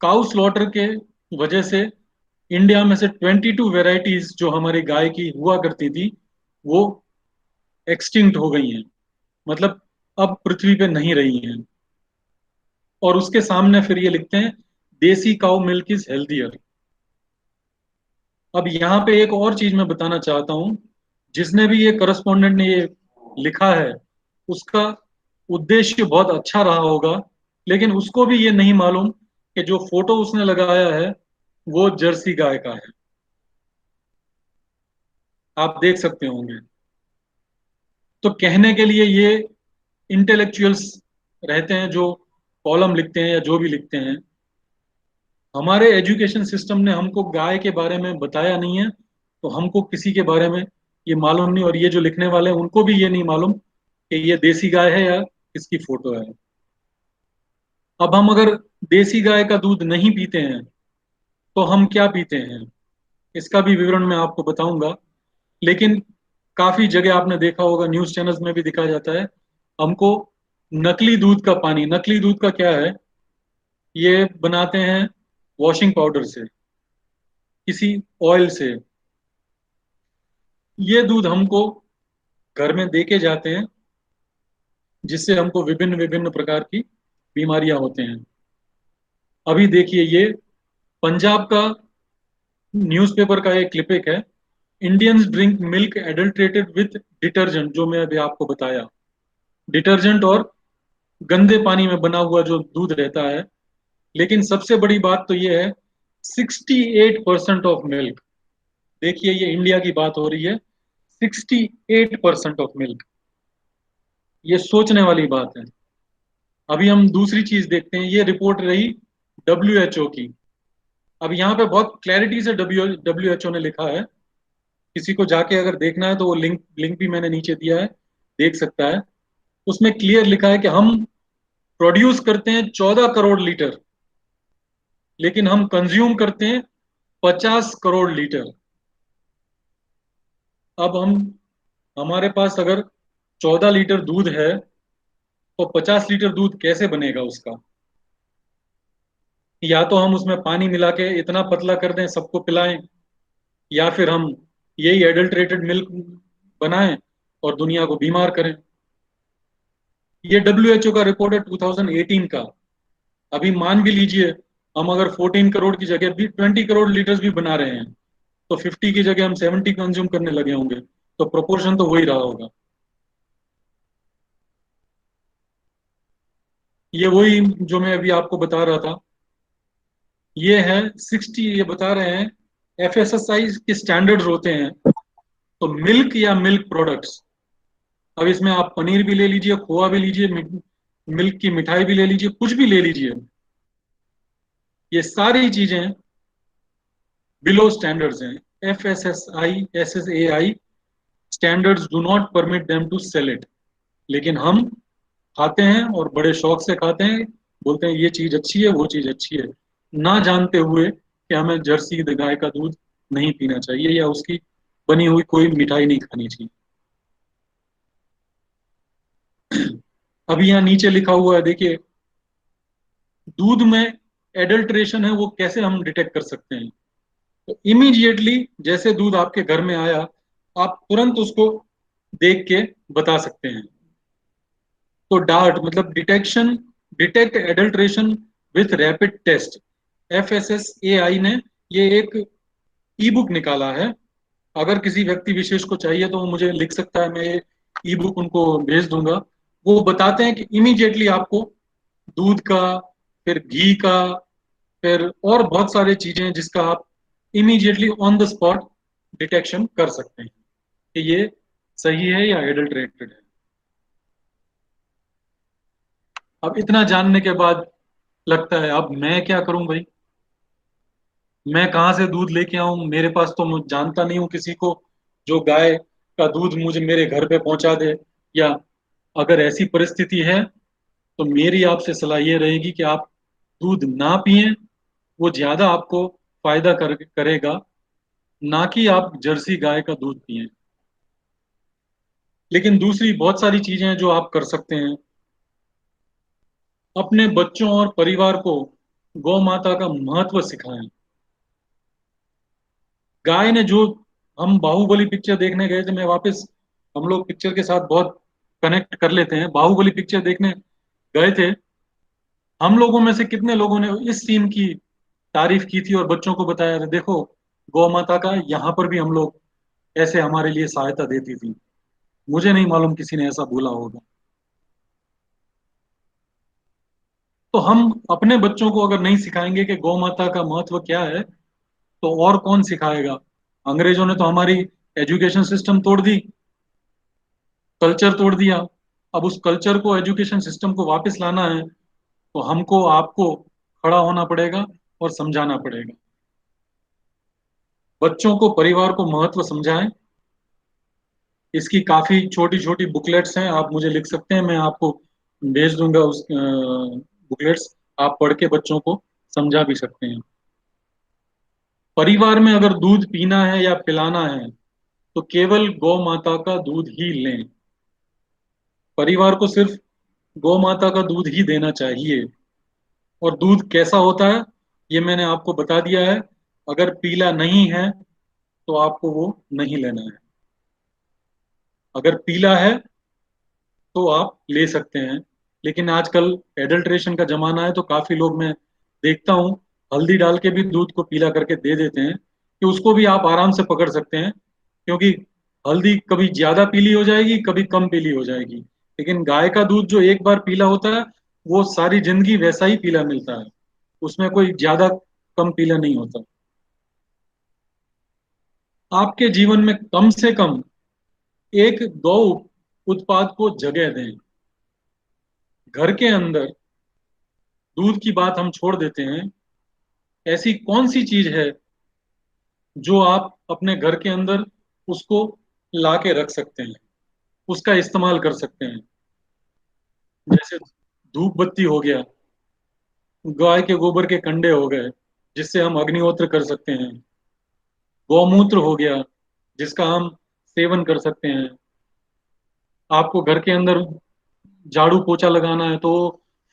[SPEAKER 4] काउ स्लॉटर के वजह से इंडिया में से 22 वेराइटीज जो हमारी गाय की हुआ करती थी वो एक्सटिंक्ट हो गई हैं, मतलब अब पृथ्वी पे नहीं रही हैं। और उसके सामने फिर ये लिखते हैं देसी काउ मिल्क इज हेल्थियर। अब यहाँ पे एक और चीज मैं बताना चाहता हूँ, जिसने भी ये करस्पॉन्डेंट ने ये लिखा है उसका उद्देश्य बहुत अच्छा रहा होगा, लेकिन उसको भी ये नहीं मालूम कि जो फोटो उसने लगाया है वो जर्सी गाय का है। आप देख सकते होंगे। तो कहने के लिए ये इंटेलेक्चुअल्स रहते हैं जो कॉलम लिखते हैं या जो भी लिखते हैं। हमारे एजुकेशन सिस्टम ने हमको गाय के बारे में बताया नहीं है, तो हमको किसी के बारे में ये मालूम नहीं, और ये जो लिखने वाले हैं उनको भी ये नहीं मालूम कि ये देसी गाय है या किसकी फोटो है। अब हम अगर देसी गाय का दूध नहीं पीते हैं तो हम क्या पीते हैं, इसका भी विवरण मैं आपको बताऊंगा। लेकिन काफी जगह आपने देखा होगा, न्यूज चैनल्स में भी दिखाया जाता है हमको नकली दूध का पानी। नकली दूध का क्या है, ये बनाते हैं वॉशिंग पाउडर से, किसी ऑयल से। ये दूध हमको घर में देके जाते हैं, जिससे हमको विभिन्न विभिन्न प्रकार की बीमारियां होते हैं। अभी देखिए, ये पंजाब का न्यूज़पेपर का एक क्लिपिक है, Indians drink milk adulterated with detergent, जो मैं अभी आपको बताया, डिटर्जेंट और गंदे पानी में बना हुआ जो दूध रहता है। लेकिन सबसे बड़ी बात तो ये है, 68% ऑफ मिल्क। देखिए, ये इंडिया की बात हो रही है, 68% ऑफ मिल्क। ये सोचने वाली बात है। अभी हम दूसरी चीज देखते हैं, ये रिपोर्ट रही WHO की। अब यहाँ पे बहुत क्लैरिटी से WHO ने लिखा है, किसी को जाके अगर देखना है तो वो लिंक भी मैंने नीचे दिया है, देख सकता है। उसमें क्लियर लिखा है कि हम प्रोड्यूस करते हैं 14 करोड़ लीटर लेकिन हम कंज्यूम करते हैं 50 करोड़ लीटर। अब हमारे पास अगर 14 लीटर दूध है तो 50 लीटर दूध कैसे बनेगा उसका? या तो हम उसमें पानी मिला के इतना पतला कर दें सबको पिलाएं, या फिर हम यही एडल्ट्रेटेड मिल्क बनाएं और दुनिया को बीमार करें। ये WHO का रिपोर्ट है 2018 का। अभी मान भी लीजिए हम अगर 14 करोड़ की जगह भी 20 करोड़ लीटर्स भी बना रहे हैं तो 50 की जगह हम 70 कंज्यूम करने लगे होंगे, तो प्रोपोर्शन तो वही रहा होगा। ये वही जो मैं अभी आपको बता रहा था, ये है 60, ये बता रहे हैं FSSAI के स्टैंडर्ड्स होते हैं। तो मिल्क या मिल्क प्रोडक्ट्स, अब इसमें आप पनीर भी ले लीजिए, खोआ भी लीजिए, मिल्क की मिठाई भी ले लीजिए, कुछ भी ले लीजिए, ये सारी चीजें बिलो स्टैंडर्ड्स हैं। FSSAI standards do not permit them to sell it, लेकिन हम खाते हैं और बड़े शौक से खाते हैं, बोलते हैं ये चीज अच्छी है वो चीज अच्छी है, ना जानते हुए कि हमें जर्सी गाय का दूध नहीं पीना चाहिए या उसकी बनी हुई कोई मिठाई नहीं खानी चाहिए। अभी यहाँ नीचे लिखा हुआ है, देखिए, दूध में एडल्ट्रेशन है वो कैसे हम डिटेक्ट कर सकते हैं। तो इमीडिएटली जैसे दूध आपके घर में आया, आप तुरंत उसको देख के बता सकते हैं। तो डार्ट मतलब detect adulteration with rapid test, FSSAI ने ये एक ई बुक निकाला है। अगर किसी व्यक्ति विशेष को चाहिए तो वो मुझे लिख सकता है, मैं ये ई बुक उनको भेज दूंगा। वो बताते हैं कि इमीडिएटली आपको दूध का, फिर घी का, फिर और बहुत सारी चीजें हैं जिसका आप immediately on the spot detection कर सकते हैं कि ये सही है या एडल्ट्रेटेड है। अब इतना जानने के बाद लगता है अब मैं क्या करूं भाई, मैं कहाँ से दूध लेके आऊं? मेरे पास तो मैं जानता नहीं हूँ किसी को जो गाय का दूध मुझे मेरे घर पे पहुंचा दे। या अगर ऐसी परिस्थिति है तो मेरी आपसे सलाह ये रहेगी कि आप दूध ना पिएं, वो ज्यादा आपको फायदा करेगा, ना कि आप जर्सी गाय का दूध पिएं। लेकिन दूसरी बहुत सारी चीजें हैं जो आप कर सकते हैं। अपने बच्चों और परिवार को गौ माता का महत्व सिखाएं। गाय ने जो, हम बाहुबली पिक्चर देखने गए थे, मैं वापस, हम लोग पिक्चर के साथ बहुत कनेक्ट कर लेते हैं, बाहुबली पिक्चर देखने गए थे। हम लोगों में से कितने लोगों ने इस सीन की तारीफ की थी और बच्चों को बताया था, देखो गौ माता का यहाँ पर भी हम लोग ऐसे हमारे लिए सहायता देती थी। मुझे नहीं मालूम किसी ने ऐसा बोला होगा। तो हम अपने बच्चों को अगर नहीं सिखाएंगे कि गौ माता का महत्व क्या है, तो और कौन सिखाएगा? अंग्रेजों ने तो हमारी एजुकेशन सिस्टम तोड़ दी, कल्चर तोड़ दिया। अब उस कल्चर को, एजुकेशन सिस्टम को वापस लाना है तो हमको आपको खड़ा होना पड़ेगा और समझाना पड़ेगा। बच्चों को, परिवार को महत्व समझाएं। इसकी काफी छोटी छोटी बुकलेट्स हैं, आप मुझे लिख सकते हैं, मैं आपको भेज दूंगा उस बुकलेट्स, आप पढ़ के बच्चों को समझा भी सकते हैं। परिवार में अगर दूध पीना है या पिलाना है तो केवल गौ माता का दूध ही लें। परिवार को सिर्फ गौ माता का दूध ही देना चाहिए। और दूध कैसा होता है ये मैंने आपको बता दिया है। अगर पीला नहीं है तो आपको वो नहीं लेना है। अगर पीला है तो आप ले सकते हैं। लेकिन आजकल एडल्ट्रेशन का जमाना है तो काफी लोग, मैं देखता हूँ, हल्दी डाल के भी दूध को पीला करके दे देते हैं, कि उसको भी आप आराम से पकड़ सकते हैं, क्योंकि हल्दी कभी ज्यादा पीली हो जाएगी, कभी कम पीली हो जाएगी। लेकिन गाय का दूध जो एक बार पीला होता है वो सारी जिंदगी वैसा ही पीला मिलता है, उसमें कोई ज्यादा कम पीला नहीं होता। आपके जीवन में कम से कम एक गौ उत्पाद को जगह दें। घर के अंदर दूध की बात हम छोड़ देते हैं, ऐसी कौन सी चीज है जो आप अपने घर के अंदर उसको ला के रख सकते हैं, उसका इस्तेमाल कर सकते हैं? जैसे धूप बत्ती हो गया, गाय के गोबर के कंडे हो गए, जिससे हम अग्निहोत्र कर सकते हैं। गौमूत्र हो गया, जिसका हम सेवन कर सकते हैं। आपको घर के अंदर झाड़ू पोछा लगाना है तो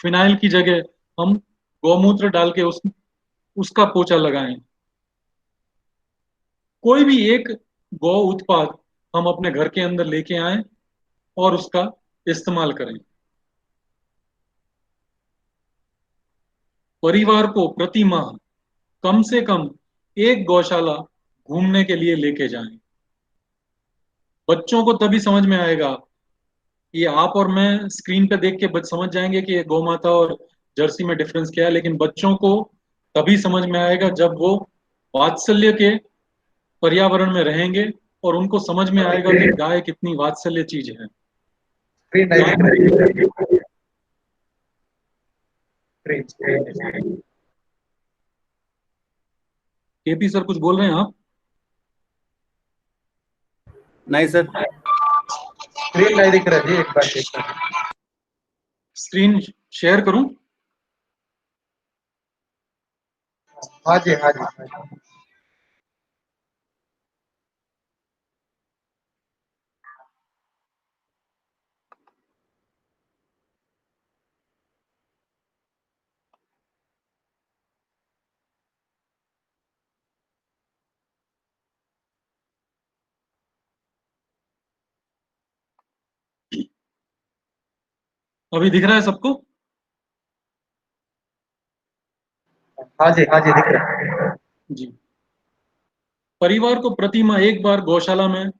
[SPEAKER 4] फिनाइल की जगह हम गौमूत्र डाल के उसका पोछा लगाएं। कोई भी एक गौ उत्पाद हम अपने घर के अंदर लेके आए और उसका इस्तेमाल करें। परिवार को प्रति माह कम से कम एक गौशाला घूमने के लिए लेके जाएं। बच्चों को तभी समझ में आएगा। ये आप और मैं स्क्रीन पे देख के समझ जाएंगे कि ये गौ माता और जर्सी में डिफरेंस क्या है, लेकिन बच्चों को तभी समझ में आएगा जब वो वात्सल्य के पर्यावरण में रहेंगे और उनको समझ में आएगा कि गाय कितनी वात्सल्य चीज है। केपी सर कुछ बोल रहे हैं आप?
[SPEAKER 1] नहीं सर।
[SPEAKER 5] स्क्रीन नहीं दिख रहा जी, एक बार चेक करें।
[SPEAKER 4] स्क्रीन शेयर करूं?
[SPEAKER 5] हाँ जी, हाँ जी, हाँ जी।
[SPEAKER 4] अभी दिख रहा है सबको?
[SPEAKER 5] हाँ जी, हाँ जी, दिख रहा है
[SPEAKER 4] जी। परिवार को प्रति माह एक बार गौशाला में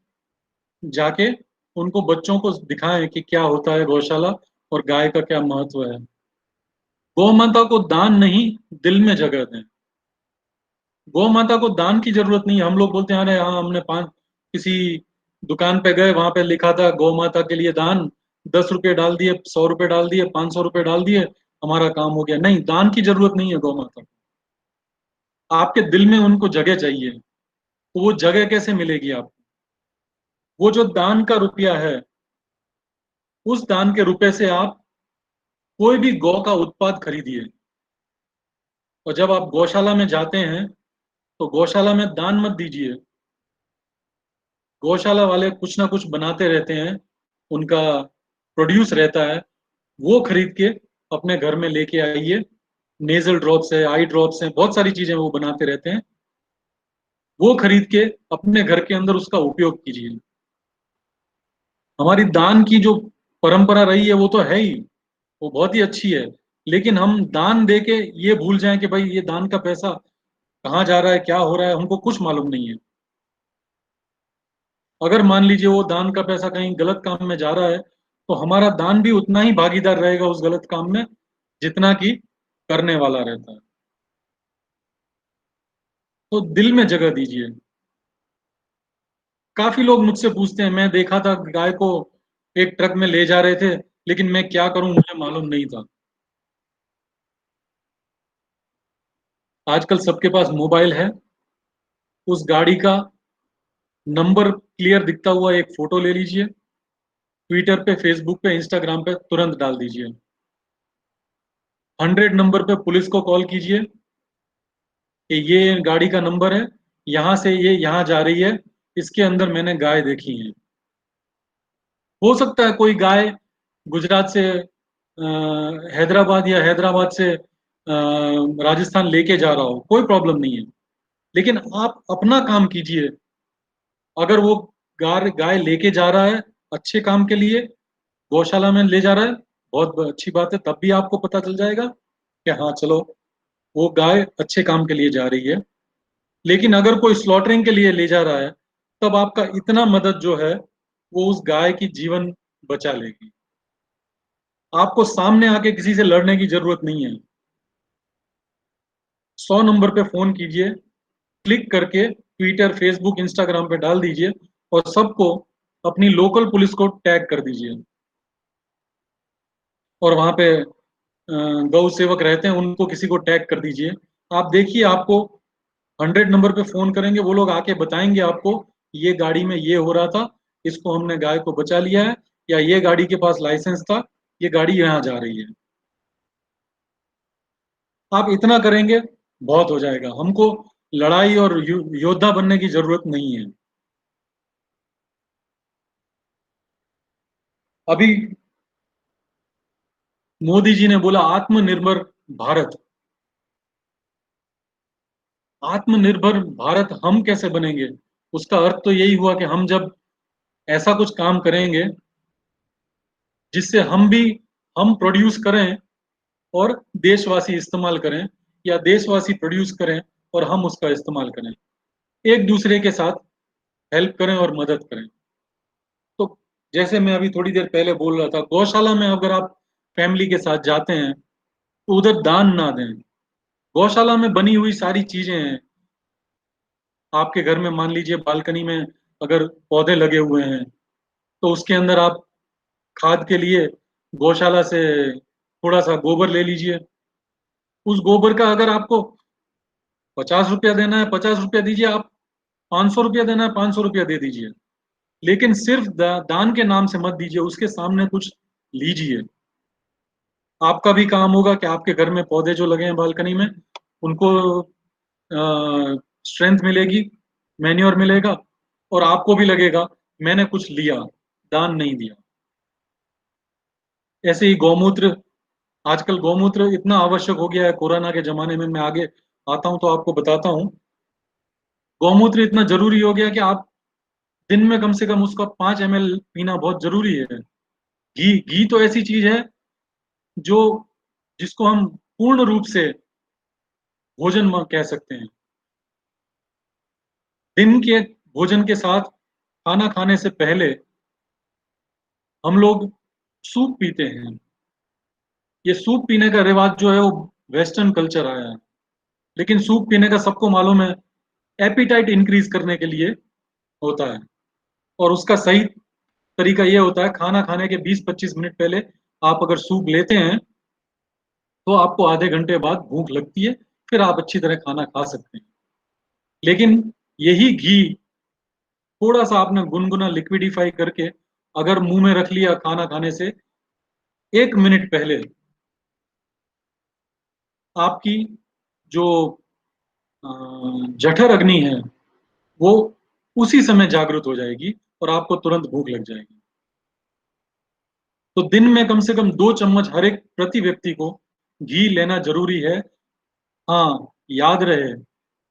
[SPEAKER 4] जाके उनको बच्चों को दिखाएं कि क्या होता है गौशाला और गाय का क्या महत्व है। गौ माता को दान नहीं, दिल में जगह दें। गौ माता को दान की जरूरत नहीं है। हम लोग बोलते हैं अरे हाँ, हमने किसी दुकान पे गए, वहां पे लिखा था गौ माता के लिए दान, 10 रुपए डाल दिए, 100 रुपए डाल दिए, 500 रुपए डाल दिए, हमारा काम हो गया। नहीं, दान की जरूरत नहीं है गौ माता को। आपके दिल में उनको जगह चाहिए। तो वो जगह कैसे मिलेगी आपको? वो जो दान का रुपया है, उस दान के रुपए से आप कोई भी गौ का उत्पाद खरीदिए। और जब आप गौशाला में जाते हैं तो गौशाला में दान मत दीजिए। गौशाला वाले कुछ ना कुछ बनाते रहते हैं, उनका प्रोड्यूस रहता है, वो खरीद के अपने घर में लेके आइए। नेजल ड्रॉप्स है, आई ड्रॉप्स है, बहुत सारी चीजें वो बनाते रहते हैं। वो खरीद के अपने घर के अंदर उसका उपयोग कीजिए। हमारी दान की जो परंपरा रही है वो तो है ही, वो बहुत ही अच्छी है। लेकिन हम दान दे के ये भूल जाएं कि भाई ये दान का पैसा कहाँ जा रहा है, क्या हो रहा है, हमको कुछ मालूम नहीं है। अगर मान लीजिए वो दान का पैसा कहीं गलत काम में जा रहा है तो हमारा दान भी उतना ही भागीदार रहेगा उस गलत काम में जितना कि करने वाला रहता है। तो दिल में जगह दीजिए। काफी लोग मुझसे पूछते हैं, मैं देखा था गाय को एक ट्रक में ले जा रहे थे, लेकिन मैं क्या करूं, मुझे मालूम नहीं था। आजकल सबके पास मोबाइल है। उस गाड़ी का नंबर क्लियर दिखता हुआ एक फोटो ले लीजिए, ट्विटर पे, फेसबुक पे, इंस्टाग्राम पे तुरंत डाल दीजिए। 100 नंबर पे पुलिस को कॉल कीजिए कि ये गाड़ी का नंबर है, यहां से ये यहां जा रही है, इसके अंदर मैंने गाय देखी है। हो सकता है कोई गाय गुजरात से हैदराबाद या हैदराबाद से राजस्थान लेके जा रहा हो, कोई प्रॉब्लम नहीं है। लेकिन आप अपना काम कीजिए। अगर वो गाय गाय लेके जा रहा है अच्छे काम के लिए, गौशाला में ले जा रहा है, बहुत अच्छी बात है। तब भी आपको पता चल जाएगा कि हाँ चलो, वो गाय अच्छे काम के लिए जा रही है। लेकिन अगर कोई स्लॉटरिंग के लिए ले जा रहा है, तब आपका इतना मदद जो है वो उस गाय की जीवन बचा लेगी। आपको सामने आके किसी से लड़ने की जरूरत नहीं है। 100 नंबर पे फोन कीजिए, क्लिक करके ट्विटर, फेसबुक, इंस्टाग्राम पे डाल दीजिए और सबको, अपनी लोकल पुलिस को टैग कर दीजिए। और वहां पे गौ सेवक रहते हैं, उनको किसी को टैग कर दीजिए। आप देखिए, आपको 100 नंबर पे फोन करेंगे, वो लोग आके बताएंगे आपको ये गाड़ी में ये हो रहा था, इसको हमने गाय को बचा लिया है, या ये गाड़ी के पास लाइसेंस था, ये गाड़ी यहाँ जा रही है। आप इतना करेंगे बहुत हो जाएगा। हमको लड़ाई और योद्धा बनने की जरूरत नहीं है। अभी मोदी जी ने बोला आत्मनिर्भर भारत। आत्मनिर्भर भारत हम कैसे बनेंगे? उसका अर्थ तो यही हुआ कि हम जब ऐसा कुछ काम करेंगे जिससे हम प्रोड्यूस करें और देशवासी इस्तेमाल करें, या देशवासी प्रोड्यूस करें और हम उसका इस्तेमाल करें, एक दूसरे के साथ हेल्प करें और मदद करें। तो जैसे मैं अभी थोड़ी देर पहले बोल रहा था, गौशाला में अगर आप फैमिली के साथ जाते हैं तो उधर दान ना दें। गौशाला में बनी हुई सारी चीजें हैं। आपके घर में मान लीजिए बालकनी में अगर पौधे लगे हुए हैं तो उसके अंदर आप खाद के लिए गौशाला से थोड़ा सा गोबर ले लीजिए। उस गोबर का अगर आपको 50 रुपया देना है 50 रुपया दीजिए, आप 500 रुपया देना है 500 रुपया दे दीजिए। लेकिन सिर्फ दान के नाम से मत दीजिए, उसके सामने कुछ लीजिए। आपका भी काम होगा कि आपके घर में पौधे जो लगे हैं बालकनी में उनको स्ट्रेंथ मिलेगी, मैन्योर मिलेगा, और आपको भी लगेगा मैंने कुछ लिया, दान नहीं दिया। ऐसे ही गौमूत्र, आजकल गौमूत्र इतना आवश्यक हो गया है कोरोना के जमाने में। मैं आगे आता हूं तो आपको बताता हूं। गौमूत्र इतना जरूरी हो गया कि आप दिन में कम से कम उसका 5 ml पीना बहुत जरूरी है। घी घी तो ऐसी चीज है जो जिसको हम पूर्ण रूप से भोजन कह सकते हैं। दिन के भोजन के साथ खाना खाने से पहले हम लोग सूप पीते हैं। ये सूप पीने का रिवाज जो है वो वेस्टर्न कल्चर आया है। लेकिन सूप पीने का सबको मालूम है एपिटाइट इंक्रीज करने के लिए होता है। और उसका सही तरीका ये होता है, खाना खाने के 20-25 मिनट पहले आप अगर सूप लेते हैं तो आपको आधे घंटे बाद भूख लगती है, फिर आप अच्छी तरह खाना खा सकते हैं। लेकिन यही घी थोड़ा सा आपने गुनगुना लिक्विडिफाई करके अगर मुंह में रख लिया खाना खाने से 1 मिनट पहले, आपकी जो जठर अग्नि है वो उसी समय जागृत हो जाएगी और आपको तुरंत भूख लग जाएगी। तो दिन में कम से कम 2 चम्मच हर एक प्रति व्यक्ति को घी लेना जरूरी है। हाँ, याद रहे,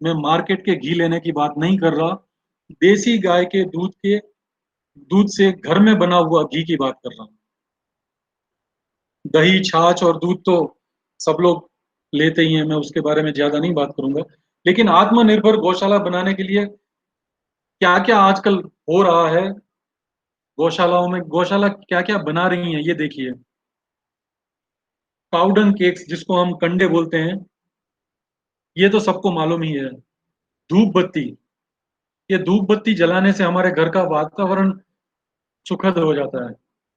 [SPEAKER 4] मैं मार्केट के घी लेने की बात नहीं कर रहा, देसी गाय के दूध से घर में बना हुआ घी की बात कर रहा हूँ। दही, छाछ और दूध तो सब लोग लेते ही हैं, मैं उसके बारे में ज्यादा नहीं बात करूंगा। लेकिन आत्मनिर्भर गौशाला बनाने के लिए क्या क्या आजकल हो रहा है गौशालाओं में, गौशाला क्या क्या बना रही हैं ये देखिए। काउडंग केक्स, जिसको हम कंडे बोलते हैं, ये तो सबको मालूम ही है। धूप बत्ती, ये धूप बत्ती जलाने से हमारे घर का वातावरण सुखद हो जाता है,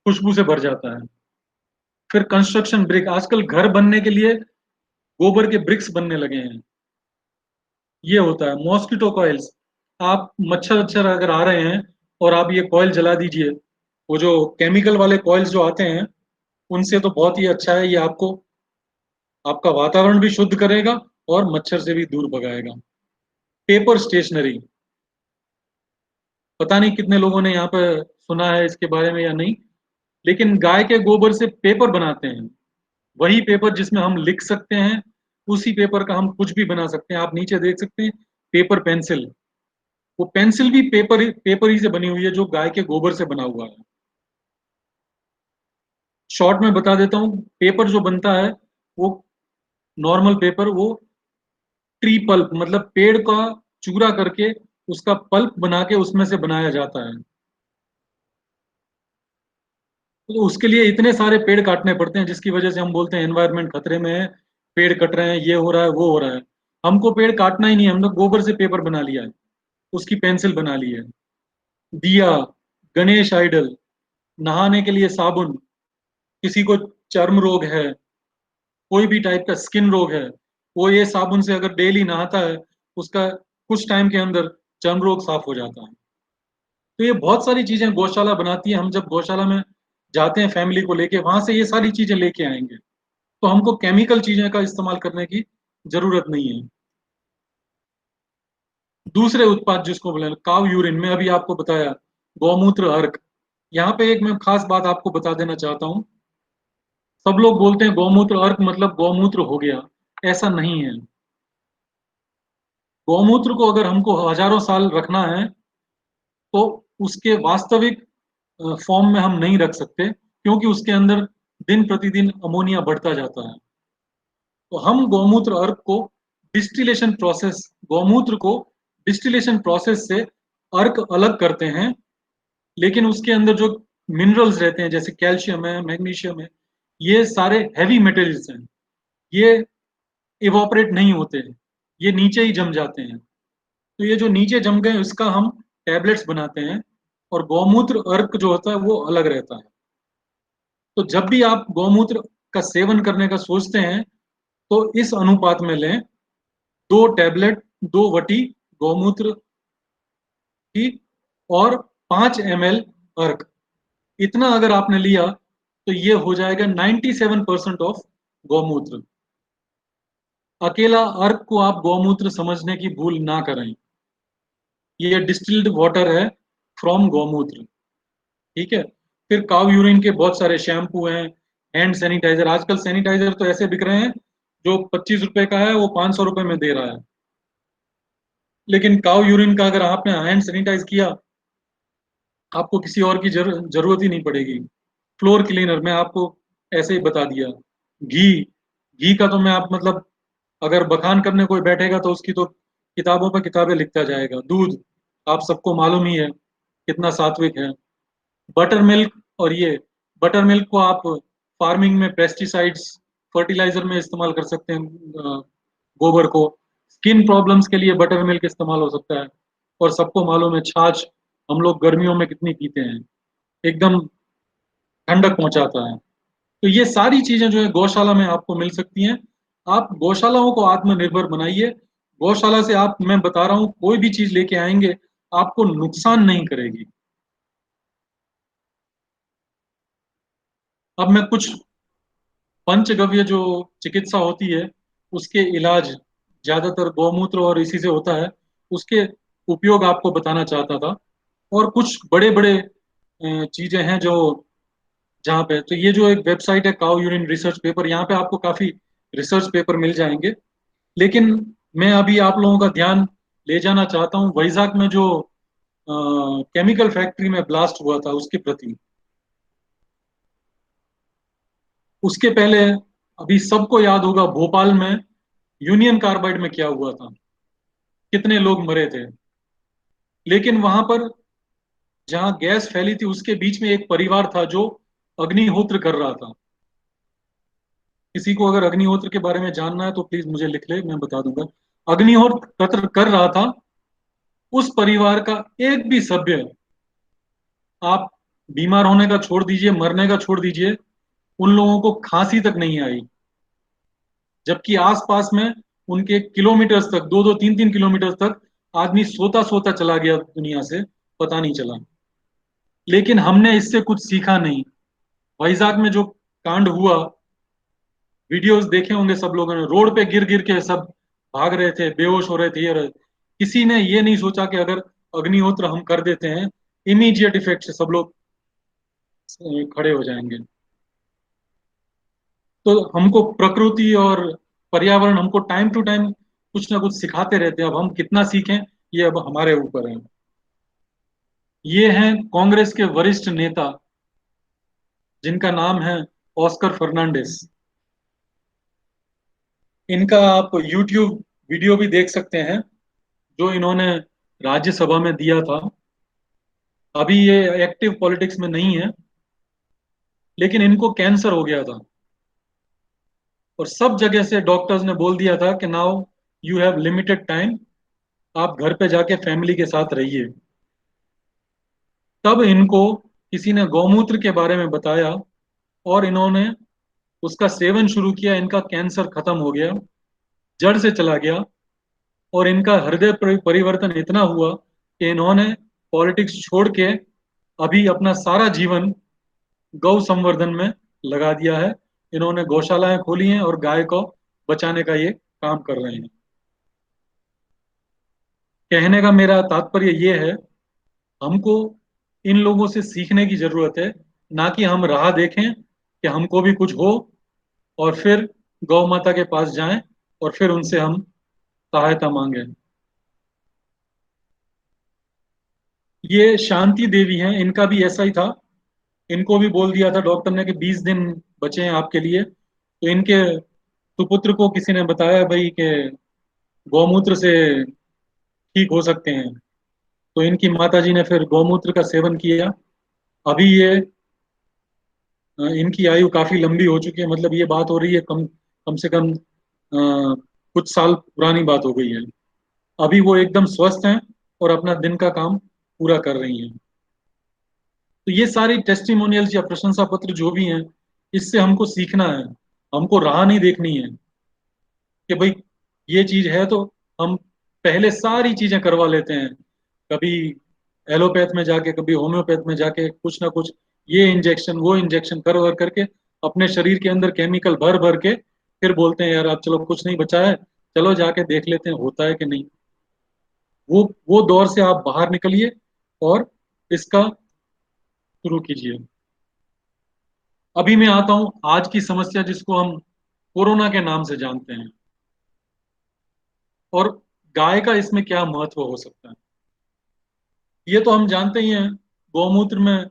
[SPEAKER 4] खुशबू से भर जाता है। फिर कंस्ट्रक्शन ब्रिक, आजकल घर बनने के लिए गोबर के ब्रिक्स बनने लगे हैं। ये होता है मॉस्किटो कॉइल्स। आप मच्छर अक्षर अगर आ रहे हैं और आप ये कॉइल जला दीजिए, वो जो केमिकल वाले कॉइल्स जो आते हैं उनसे तो बहुत ही अच्छा है। ये आपको आपका वातावरण भी शुद्ध करेगा और मच्छर से भी दूर भगाएगा। पेपर स्टेशनरी, पता नहीं कितने लोगों ने यहाँ पे सुना है इसके बारे में या नहीं, लेकिन गाय के गोबर से पेपर बनाते हैं। वही पेपर जिसमें हम लिख सकते हैं, उसी पेपर का हम कुछ भी बना सकते हैं। आप नीचे देख सकते हैं पेपर पेंसिल, वो पेंसिल भी पेपर ही से बनी हुई है जो गाय के गोबर से बना हुआ है। शॉर्ट में बता देता हूँ, पेपर जो बनता है वो नॉर्मल पेपर, वो ट्री पल्प मतलब पेड़ का चूरा करके उसका पल्प बना के उसमें से बनाया जाता है। तो उसके लिए इतने सारे पेड़ काटने पड़ते हैं जिसकी वजह से हम बोलते हैं एनवायरनमेंट खतरे में है, पेड़ कट रहे हैं, ये हो रहा है वो हो रहा है। हमको पेड़ काटना ही नहीं है, हमने गोबर से पेपर बना लिया है, उसकी पेंसिल बना ली है। दिया, गणेश आइडल, नहाने के लिए साबुन, किसी को चर्म रोग है, कोई भी टाइप का स्किन रोग है, वो ये साबुन से अगर डेली नहाता है उसका कुछ टाइम के अंदर चर्म रोग साफ हो जाता है। तो ये बहुत सारी चीजें गौशाला बनाती है। हम जब गौशाला में जाते हैं फैमिली को लेके, वहां से ये सारी चीजें लेके आएंगे। तो हमको केमिकल चीजें का इस्तेमाल करने की जरूरत नहीं है। दूसरे उत्पाद जिसको बोले काव यूरिन में अभी आपको बताया, गौमूत्र अर्क। यहाँ पे एक मैं खास बात आपको बता देना चाहता हूँ। सब लोग बोलते हैं गौमूत्र अर्क मतलब गौमूत्र हो गया, ऐसा नहीं है। गौमूत्र को अगर हमको हजारों साल रखना है तो उसके वास्तविक फॉर्म में हम नहीं रख सकते, क्योंकि उसके अंदर दिन प्रतिदिन अमोनिया बढ़ता जाता है। तो हम गौमूत्र अर्क को डिस्टिलेशन प्रोसेस, गौमूत्र को डिस्टिलेशन प्रोसेस से अर्क अलग करते हैं, लेकिन उसके अंदर जो मिनरल्स रहते हैं जैसे कैल्शियम है, मैग्नीशियम है, ये सारे हैवी मेटल्स हैं, ये इवोपरेट नहीं होते हैं, ये नीचे ही जम जाते हैं। तो ये जो नीचे जम गए इसका हम टैबलेट्स बनाते हैं, और गौमूत्र अर्क जो होता है वो अलग रहता है। तो जब भी आप गौमूत्र का सेवन करने का सोचते हैं तो इस अनुपात में लें, 2 टैबलेट 2 वटी गौमूत्र की और 5 ml अर्क। इतना अगर आपने लिया तो ये हो जाएगा 97% ऑफ गौमूत्र। अकेला अर्क को आप गौमूत्र समझने की भूल ना करें, ये डिस्टिल्ड वाटर है फ्रॉम गौमूत्र, ठीक है। फिर काव यूरिन के बहुत सारे शैम्पू हैं, हैंड सैनिटाइजर। आजकल सैनिटाइजर तो ऐसे बिक रहे हैं, जो 25 रुपए का है वो 500 रुपए में दे रहा है। लेकिन काव यूरिन का अगर आपने हैंड सैनिटाइज किया, आपको किसी और की जरूरत ही नहीं पड़ेगी। फ्लोर क्लीनर मैं आपको ऐसे ही बता दिया। घी, घी का तो मैं आप मतलब अगर बखान करने कोई बैठेगा तो उसकी तो किताबों पर किताबें लिखता जाएगा। दूध आप सबको मालूम ही है कितना सात्विक है। बटर मिल्क, और ये बटर मिल्क को आप फार्मिंग में पेस्टिसाइड्स फर्टिलाइजर में इस्तेमाल कर सकते हैं, गोबर को। स्किन प्रॉब्लम्स के लिए बटर मिल्क इस्तेमाल हो सकता है। और सबको मालूम है छाछ हम लोग गर्मियों में कितनी पीते हैं, एकदम ठंडक पहुंचाता है। तो ये सारी चीजें जो है गौशाला में आपको मिल सकती हैं। आप गौशालाओं को आत्मनिर्भर बनाइए। गौशाला से आप, मैं बता रहा हूं, कोई भी चीज लेके आएंगे आपको नुकसान नहीं करेगी। अब मैं कुछ पंचगव्य जो चिकित्सा होती है उसके इलाज ज्यादातर गौमूत्र और इसी से होता है, उसके उपयोग आपको बताना चाहता था। और कुछ बड़े बड़े चीजें हैं जो जहाँ पे, तो ये जो एक वेबसाइट है काउ यूरिन रिसर्च पेपर, यहाँ पे आपको काफी रिसर्च पेपर मिल जाएंगे। लेकिन मैं अभी आप लोगों का ध्यान ले जाना चाहता हूँ वैजाग में जो केमिकल फैक्ट्री में ब्लास्ट हुआ था उसके प्रति। उसके पहले अभी सबको याद होगा भोपाल में यूनियन कार्बाइड में क्या हुआ था, कितने लोग मरे थे। लेकिन वहां पर जहां गैस फैली थी उसके बीच में एक परिवार था जो अग्निहोत्र कर रहा था। किसी को अगर अग्निहोत्र के बारे में जानना है तो प्लीज मुझे लिख ले, मैं बता दूंगा। अग्निहोत्र कर रहा था, उस परिवार का एक भी सभ्य, आप बीमार होने का छोड़ दीजिए, मरने का छोड़ दीजिए, उन लोगों को खांसी तक नहीं आई। जबकि आसपास में उनके किलोमीटर्स तक, 2-2, 3-3 किलोमीटर तक आदमी सोता सोता चला गया दुनिया से, पता नहीं चला। लेकिन हमने इससे कुछ सीखा नहीं। वैजाग में जो कांड हुआ, वीडियोस देखे होंगे सब लोगों ने, रोड पे गिर गिर के सब भाग रहे थे, बेहोश हो रहे थे, ये रहे। किसी ने ये नहीं सोचा कि अगर अग्निहोत्र हम कर देते हैं इमीडिएट इफेक्ट से सब लोग खड़े हो जाएंगे। तो हमको प्रकृति और पर्यावरण हमको टाइम टू टाइम कुछ ना कुछ सिखाते रहते हैं। अब हम कितना सीखें ये अब हमारे ऊपर है। ये हैं कांग्रेस के वरिष्ठ नेता जिनका नाम है ऑस्कर फर्नांडिस। इनका आप YouTube वीडियो भी देख सकते हैं जो इन्होंने राज्यसभा में दिया था। अभी ये एक्टिव पॉलिटिक्स में नहीं है, लेकिन इनको कैंसर हो गया था और सब जगह से डॉक्टर्स ने बोल दिया था कि now you have limited time, आप घर पे जाके फैमिली के साथ रहिए। तब इनको किसी ने गौमूत्र के बारे में बताया और इन्होंने उसका सेवन शुरू किया। इनका कैंसर खत्म हो गया, जड़ से चला गया। और इनका हृदय परिवर्तन इतना हुआ कि इन्होंने पॉलिटिक्स छोड़ के अभी अपना सारा जीवन गौ संवर्धन में लगा दिया है। इन्होंने गौशालाएं खोली हैं और गाय को बचाने का ये काम कर रहे हैं। कहने का मेरा तात्पर्य ये है, हमको इन लोगों से सीखने की जरूरत है, ना कि हम राह देखें कि हमको भी कुछ हो और फिर गौ माता के पास जाएं और फिर उनसे हम सहायता मांगे। ये शांति देवी हैं, इनका भी ऐसा ही था। इनको भी बोल दिया था डॉक्टर ने कि 20 दिन बचे हैं आपके लिए। तो इनके सुपुत्र को किसी ने बताया भाई कि गौमूत्र से ठीक हो सकते हैं। तो इनकी माता जी ने फिर गौमूत्र का सेवन किया। अभी ये इनकी आयु काफी लंबी हो चुकी है, मतलब ये बात हो रही है कम कम से कम कुछ साल पुरानी बात हो गई है। अभी वो एकदम स्वस्थ हैं और अपना दिन का काम पूरा कर रही हैं। तो ये सारी टेस्टिमोनियल्स या प्रशंसा पत्र जो भी हैं, इससे हमको सीखना है, हमको राह नहीं देखनी है कि भाई ये चीज है तो हम पहले सारी चीजें करवा लेते हैं, कभी एलोपैथ में जाके कभी होम्योपैथ में जाके कुछ ना कुछ ये इंजेक्शन वो इंजेक्शन कर वर करके अपने शरीर के अंदर केमिकल भर भर के फिर बोलते हैं यार अब चलो कुछ नहीं बचा है, चलो जाके देख लेते हैं होता है कि नहीं। वो दौर से आप बाहर निकलिए और इसका शुरू कीजिए। अभी मैं आता हूं आज की समस्या जिसको हम कोरोना के नाम से जानते हैं, और गाय का इसमें क्या महत्व हो सकता है। ये तो हम जानते ही हैं, गौमूत्र में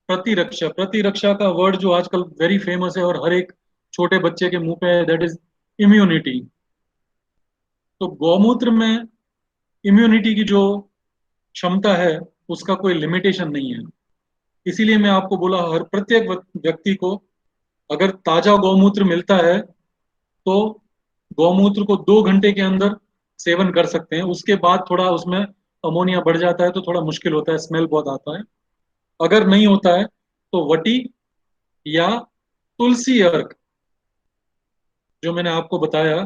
[SPEAKER 4] प्रतिरक्षा, प्रतिरक्षा का वर्ड जो आजकल वेरी फेमस है और हर एक छोटे बच्चे के मुंह पे है, दैट इज इम्यूनिटी। तो गौमूत्र में इम्यूनिटी की जो क्षमता है उसका कोई लिमिटेशन नहीं है। इसीलिए मैं आपको बोला हर प्रत्येक व्यक्ति को अगर ताजा गौमूत्र मिलता है तो गौमूत्र को 2 घंटे के अंदर सेवन कर सकते हैं। उसके बाद थोड़ा उसमें अमोनिया बढ़ जाता है तो थोड़ा मुश्किल होता है, स्मेल बहुत आता है। अगर नहीं होता है तो वटी या तुलसी अर्क, जो मैंने आपको बताया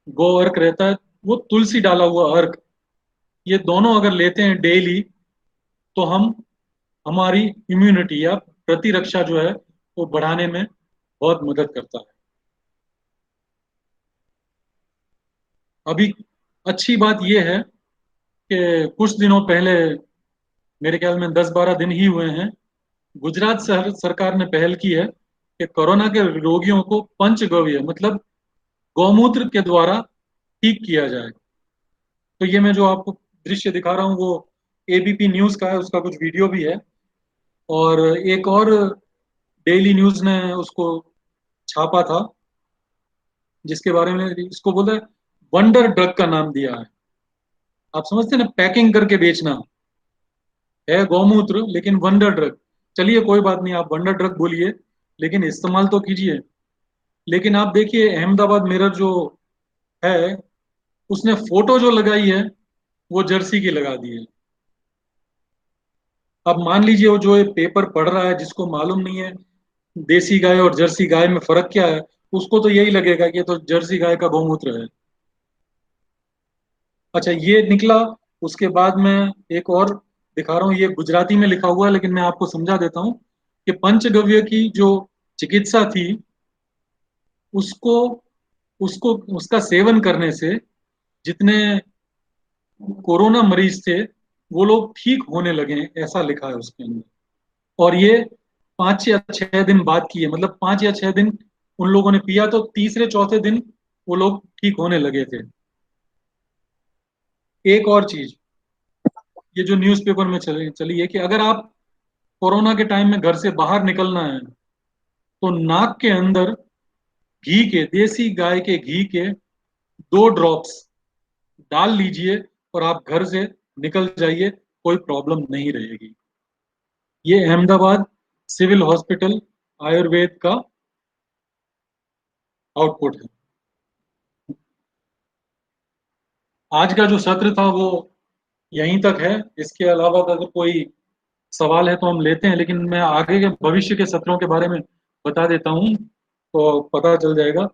[SPEAKER 4] गो अर्क रहता है, वो तुलसी डाला हुआ अर्क, ये दोनों अगर लेते हैं डेली तो हम हमारी इम्यूनिटी या प्रतिरक्षा जो है वो बढ़ाने में बहुत मदद करता है। अभी अच्छी बात यह है कि कुछ दिनों पहले, मेरे ख्याल में 10-12 दिन ही हुए हैं, गुजरात सरकार ने पहल की है कि कोरोना के रोगियों को पंचगव्य मतलब गौमूत्र के द्वारा ठीक किया जाए। तो ये मैं जो आपको दृश्य दिखा रहा हूँ वो एबीपी न्यूज का है, उसका कुछ वीडियो भी है। और एक और डेली न्यूज ने उसको छापा था जिसके बारे में इसको बोला है वंडर ड्रग का नाम दिया है। आप समझते हैं ना, पैकिंग करके बेचना है गौमूत्र लेकिन वंडर ड्रग। चलिए कोई बात नहीं, आप वंडर ड्रग बोलिए लेकिन इस्तेमाल तो कीजिए। लेकिन आप देखिए अहमदाबाद मिरर जो है उसने फोटो जो लगाई है वो जर्सी की लगा दी है। अब मान लीजिए वो जो ये पेपर पढ़ रहा है जिसको मालूम नहीं है देसी गाय और जर्सी गाय में फर्क क्या है, उसको तो यही लगेगा कि ये तो जर्सी गाय का गौमूत्र है। अच्छा ये निकला। उसके बाद में एक और दिखा रहा हूँ, ये गुजराती में लिखा हुआ है लेकिन मैं आपको समझा देता हूँ कि पंचगव्य की जो चिकित्सा थी उसको उसको उसका सेवन करने से जितने कोरोना मरीज थे वो लोग ठीक होने लगे हैं, ऐसा लिखा है उसके अंदर। और ये 5 या 6 दिन बाद की है, मतलब 5 या 6 दिन उन लोगों ने पिया तो तीसरे चौथे दिन वो लोग ठीक होने लगे थे। एक और चीज ये जो न्यूज़पेपर में चली चली है कि अगर आप कोरोना के टाइम में घर से बाहर निकलना है तो नाक के अंदर घी के, देसी गाय के घी के 2 ड्रॉप्स डाल लीजिए और आप घर से निकल जाइए, कोई प्रॉब्लम नहीं रहेगी। ये अहमदाबाद सिविल हॉस्पिटल आयुर्वेद का आउटपुट है। आज का जो सत्र था वो यहीं तक है। इसके अलावा अगर कोई सवाल है तो हम लेते हैं, लेकिन मैं आगे के भविष्य के सत्रों के बारे में बता देता हूँ तो पता चल जाएगा।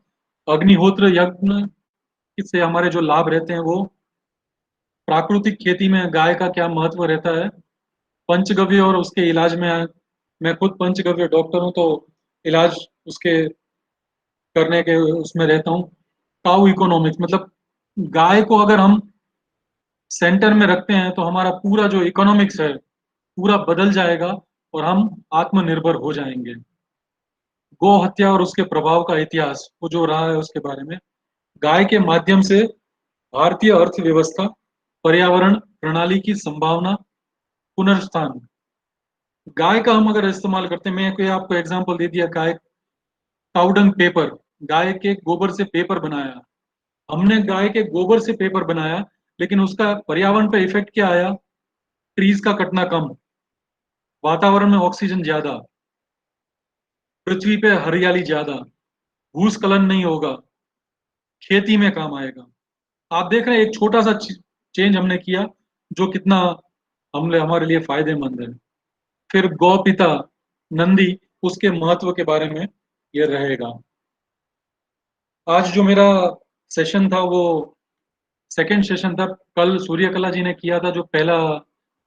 [SPEAKER 4] अग्निहोत्र यज्ञ से हमारे जो लाभ रहते हैं वो, प्राकृतिक खेती में गाय का क्या महत्व रहता है, पंचगव्य और उसके इलाज में, मैं खुद पंचगव्य डॉक्टर हूँ तो इलाज उसके करने के उसमें रहता हूँ। काउ इकोनॉमिक्स मतलब गाय को अगर हम सेंटर में रखते हैं तो हमारा पूरा जो इकोनॉमिक्स है पूरा बदल जाएगा और हम आत्मनिर्भर हो जाएंगे। गौ हत्या और उसके प्रभाव का इतिहास वो जो रहा है उसके बारे में, गाय के माध्यम से भारतीय अर्थव्यवस्था, पर्यावरण प्रणाली की संभावना, पुनर्स्थान। गाय का हम अगर इस्तेमाल करते हैं, मैं कोई आपको एग्जांपल दे दिया, गाय काउडंग पेपर, गाय के गोबर से पेपर बनाया, हमने गाय के गोबर से पेपर बनाया, लेकिन उसका पर्यावरण पे इफेक्ट क्या आया? ट्रीज का कटना कम, वातावरण में ऑक्सीजन ज्यादा, पृथ्वी पे हरियाली ज्यादा, भूस्खलन नहीं होगा, खेती में काम आएगा। आप देख रहे हैं एक छोटा सा चेंज हमने किया जो कितना हमने हमारे लिए फायदेमंद है। फिर गौ पिता नंदी, उसके महत्व के बारे में ये रहेगा। आज जो मेरा सेशन था वो सेकंड सेशन था। कल सूर्यकला जी ने किया था, जो पहला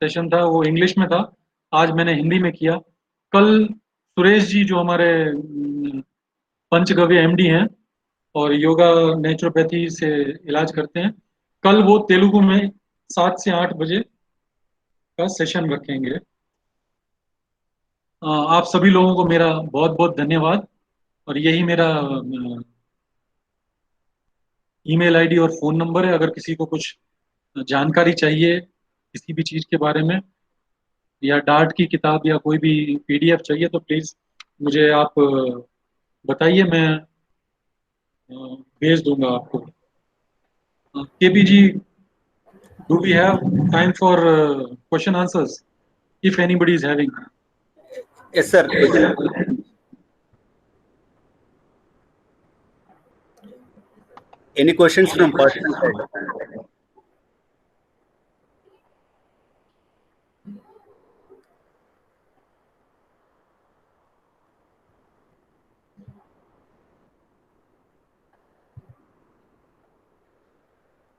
[SPEAKER 4] सेशन था वो इंग्लिश में था, आज मैंने हिंदी में किया। कल सुरेश जी जो हमारे पंचगव्य एमडी हैं और योगा नेचुरोपैथी से इलाज करते हैं, कल वो तेलुगु में 7 से 8 बजे का सेशन रखेंगे। आप सभी लोगों को मेरा बहुत बहुत धन्यवाद, और यही मेरा ईमेल आईडी और फोन नंबर है। अगर किसी को कुछ जानकारी चाहिए किसी भी चीज के बारे में, या डार्ट की किताब या कोई भी पीडीएफ चाहिए, तो प्लीज मुझे आप बताइए, मैं भेज दूंगा आपको। KP ji, do we have time for question answers if anybody is having?
[SPEAKER 1] Yes, sir. Any questions from participants side?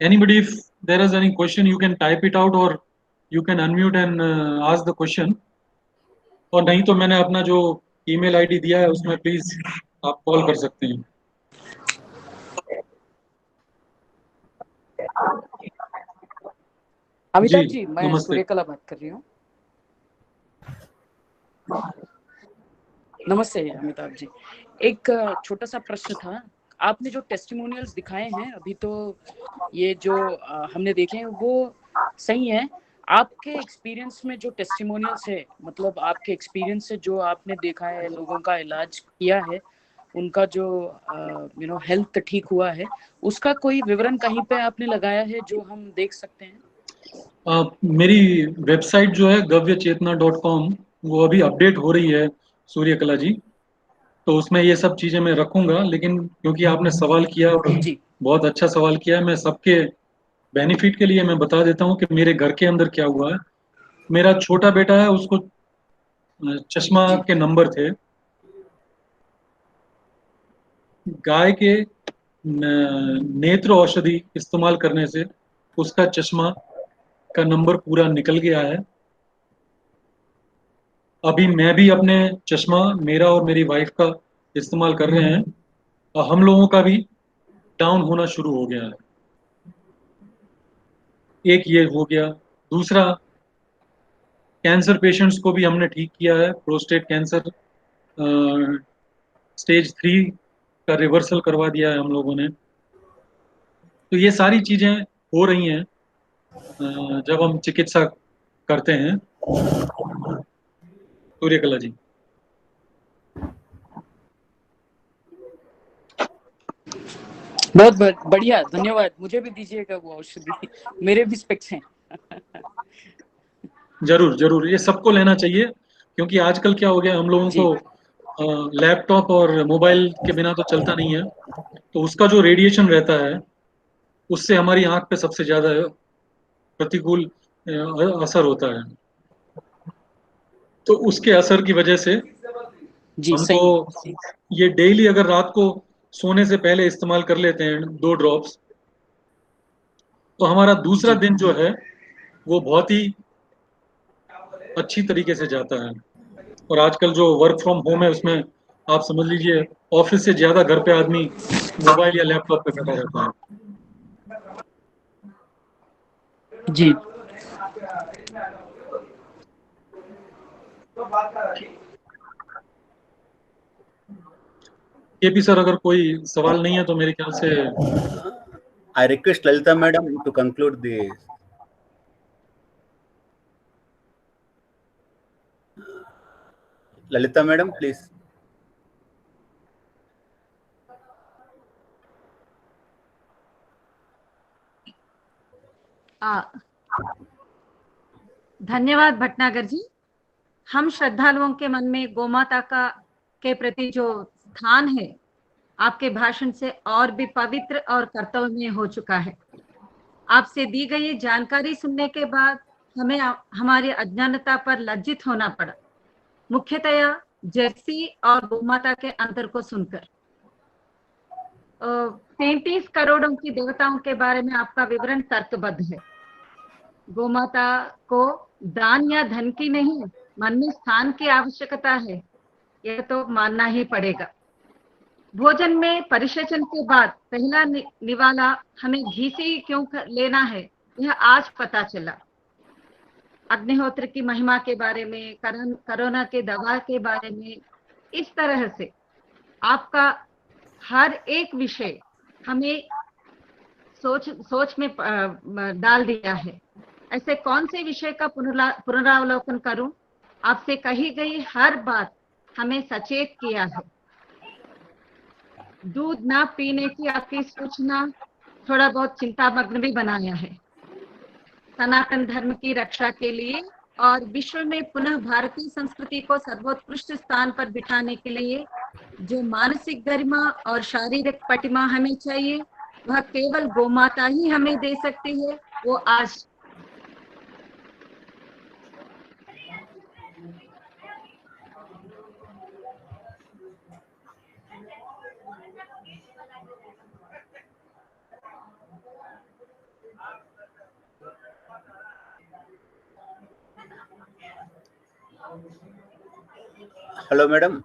[SPEAKER 4] Anybody, if there is any question, you can type it out or you can unmute and ask the question. और नहीं तो मैंने अपना जो email ID दिया है उसमें please आप कॉल कर सकते हैं।
[SPEAKER 6] अमिताभ जी, मैं
[SPEAKER 4] नमस्ते।
[SPEAKER 6] सूर्यकला बात कर रही हूँ। नमस्ते अमिताभ जी, एक छोटा सा प्रश्न था। आपने जो टेस्टिमोनियल्स दिखाए हैं अभी, तो ये जो हमने देखे हैं वो सही है। आपके एक्सपीरियंस में जो टेस्टिमोनियल्स है, मतलब आपके एक्सपीरियंस से जो आपने देखा है, लोगों का इलाज किया है, उनका जो हेल्थ ठीक हुआ है, उसका कोई विवरण कहीं पे आपने लगाया है जो हम देख सकते हैं?
[SPEAKER 4] मेरी वेबसाइट जो है गव्यचेतना.com, वो अभी अपडेट हो रही है सूर्यकला जी, तो उसमें ये सब चीजें मैं रखूंगा। लेकिन क्योंकि आपने सवाल किया,
[SPEAKER 6] जी,
[SPEAKER 4] बहुत अच्छा सवाल किया, मैं सबके बेनिफिट के लिए मैं बता देता हूँ कि मेरे घर के अंदर क्या हुआ है। मेरा छोटा बेटा है, उसको चश्मा के नंबर थे। गाय के नेत्र औषधि इस्तेमाल करने से उसका चश्मा का नंबर पूरा निकल गया है। अभी मैं भी अपने चश्मा, मेरा और मेरी वाइफ का इस्तेमाल कर रहे हैं, और हम लोगों का भी डाउन होना शुरू हो गया है। एक ये हो गया। दूसरा, कैंसर पेशेंट्स को भी हमने ठीक किया है। प्रोस्टेट कैंसर स्टेज 3 का रिवर्सल करवा दिया है हम लोगों ने। तो ये सारी चीजें हो रही हैं जब हम चिकित्सा करते हैं। सूर्यकला जी,
[SPEAKER 6] बहुत बढ़िया, धन्यवाद। मुझे भी दीजिएगा वो औषधि, मेरे भी स्पेक्स हैं।
[SPEAKER 4] जरूर जरूर, ये सबको लेना चाहिए, क्योंकि आजकल क्या हो गया, हम लोगों को लैपटॉप और मोबाइल के बिना तो चलता नहीं है। तो उसका जो रेडिएशन रहता है, उससे हमारी आंख पे सबसे ज्यादा प्रतिकूल असर होता है। तो उसके असर की वजह से
[SPEAKER 6] जी,
[SPEAKER 4] हमको
[SPEAKER 6] सही।
[SPEAKER 4] ये डेली अगर रात को सोने से पहले इस्तेमाल कर लेते हैं 2 ड्रॉप्स, तो हमारा दूसरा दिन जो है वो बहुत ही अच्छी तरीके से जाता है। और आजकल जो वर्क फ्रॉम होम है, उसमें आप समझ लीजिए ऑफिस से ज्यादा घर पे आदमी मोबाइल या लैपटॉप पे बैठा रहता है।
[SPEAKER 6] जी।
[SPEAKER 4] केपी सर, अगर कोई सवाल नहीं है तो मेरे ख्याल से
[SPEAKER 1] I request Lalita madam to conclude the. Lalita madam, please.
[SPEAKER 3] धन्यवाद भटनागर जी। हम श्रद्धालुओं के मन में गोमाता का के प्रति जो स्थान है आपके भाषण से और भी पवित्र और कर्तव्य हो चुका है। आपसे दी गई ये जानकारी सुनने के बाद हमें हमारी अज्ञानता पर लज्जित होना पड़ा, मुख्यतया जर्सी और गोमाता के अंतर को सुनकर। 33 करोड़ों की देवताओं के बारे में आपका विवरण तर्कबद्ध है। गोमाता को दान या धन की नहीं, मन में स्थान की आवश्यकता है, यह तो मानना ही पड़ेगा। भोजन में परिसेचन के बाद पहला निवाला हमें घी से ही क्यों लेना है, यह आज पता चला। अग्निहोत्र की महिमा के बारे में, कोरोना के दवा के बारे में, इस तरह से आपका हर एक विषय हमें सोच में डाल दिया है। ऐसे कौन से विषय का पुनरावलोकन करूं? आपसे कही गई हर बात हमें सचेत किया है। दूध ना पीने की आपकी सूचना थोड़ा बहुत चिंतामग्न भी बनाया है। सनातन धर्म की रक्षा के लिए और विश्व में पुनः भारतीय संस्कृति को सर्वोत्कृष्ट स्थान पर बिठाने के लिए जो मानसिक गरिमा और शारीरिक पटिमा हमें चाहिए, वह केवल गोमाता ही हमें दे सकती है। वो आज
[SPEAKER 1] Hello, madam.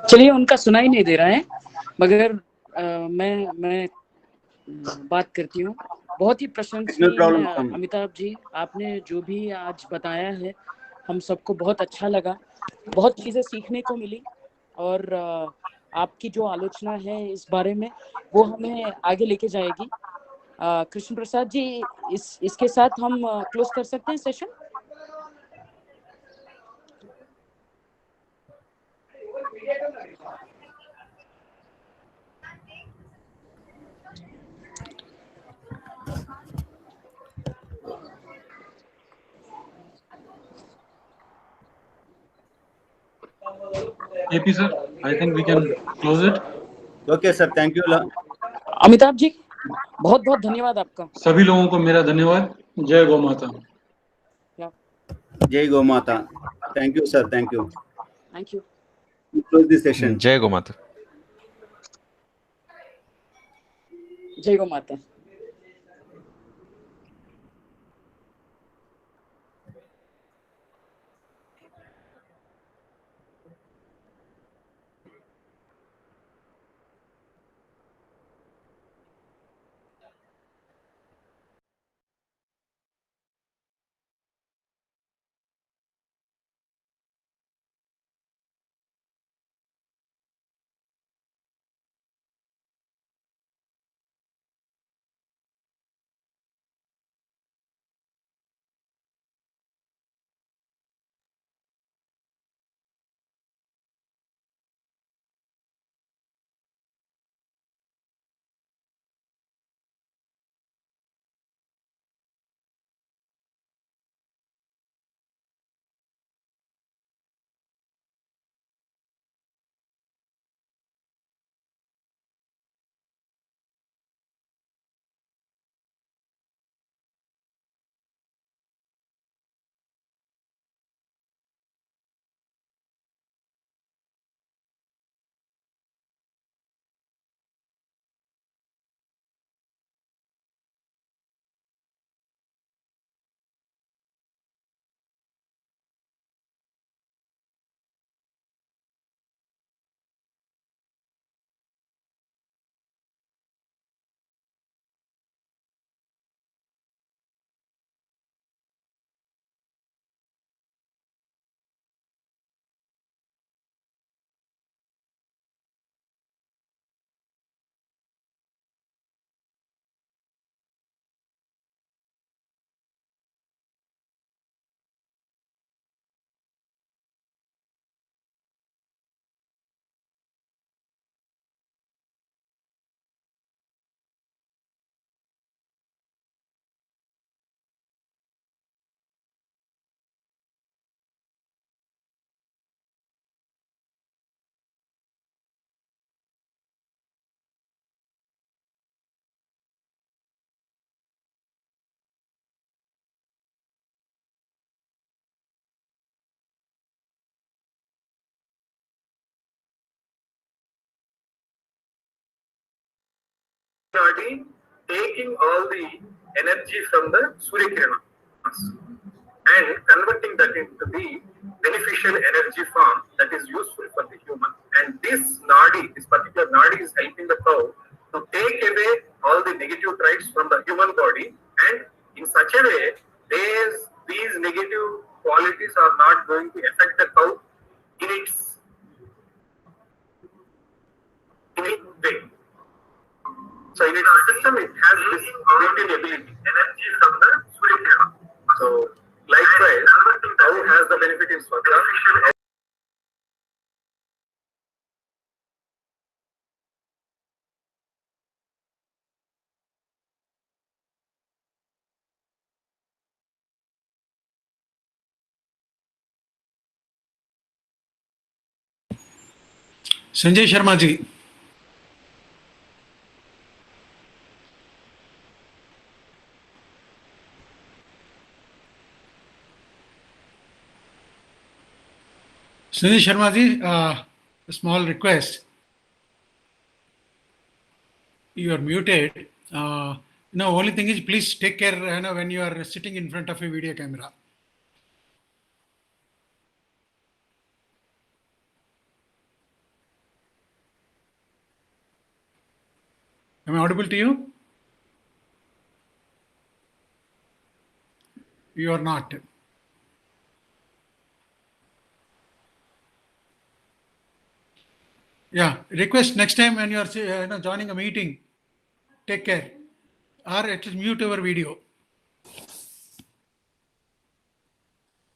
[SPEAKER 6] चलिए, उनका सुनाई नहीं दे रहा है, मगर मैं बात करती हूँ। बहुत ही प्रशंसनीय
[SPEAKER 1] problem,
[SPEAKER 6] है अमिताभ जी, आपने जो भी आज बताया है हम सबको बहुत अच्छा लगा, बहुत चीजें सीखने को मिली, और आपकी जो आलोचना है इस बारे में वो हमें आगे लेके जाएगी। कृष्ण प्रसाद जी, इसके साथ हम क्लोज कर सकते हैं session.
[SPEAKER 4] KP sir, I think we can close it.
[SPEAKER 1] Okay, sir. Thank you.
[SPEAKER 6] Amitabh ji, बहुत बहुत धन्यवाद आपका।
[SPEAKER 4] सभी लोगों को मेरा धन्यवाद। जय गौ माता।
[SPEAKER 1] Jai Gomata. Thank you, sir. Thank you.
[SPEAKER 6] Thank you.
[SPEAKER 1] We close this session.
[SPEAKER 7] जय गौ माता।
[SPEAKER 6] जय गौ माता।
[SPEAKER 7] body taking all the energy from the Surya Kiranas and converting that into the beneficial energy form that is useful for the human. And this nadi, this particular nadi, is helping the cow to take away all the negative traits from the human body, and in such a way, these negative qualities are not going to affect the cow in its way. So in its system, it has this built-in ability, energy from the Surya Kirana. So likewise, cow has the benefit in Swata.
[SPEAKER 2] Sanjay Sharma ji. Sanjay Sharma ji, a small request. You are muted. Only thing is, please take care when you are sitting in front of a video camera. Am I audible to you? You are not. Yeah, request next time when you are joining a meeting, take care, or at least mute your video.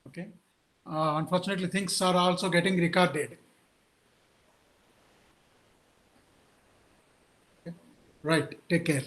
[SPEAKER 2] Okay. Unfortunately, things are also getting recorded. Okay. Right. Take care.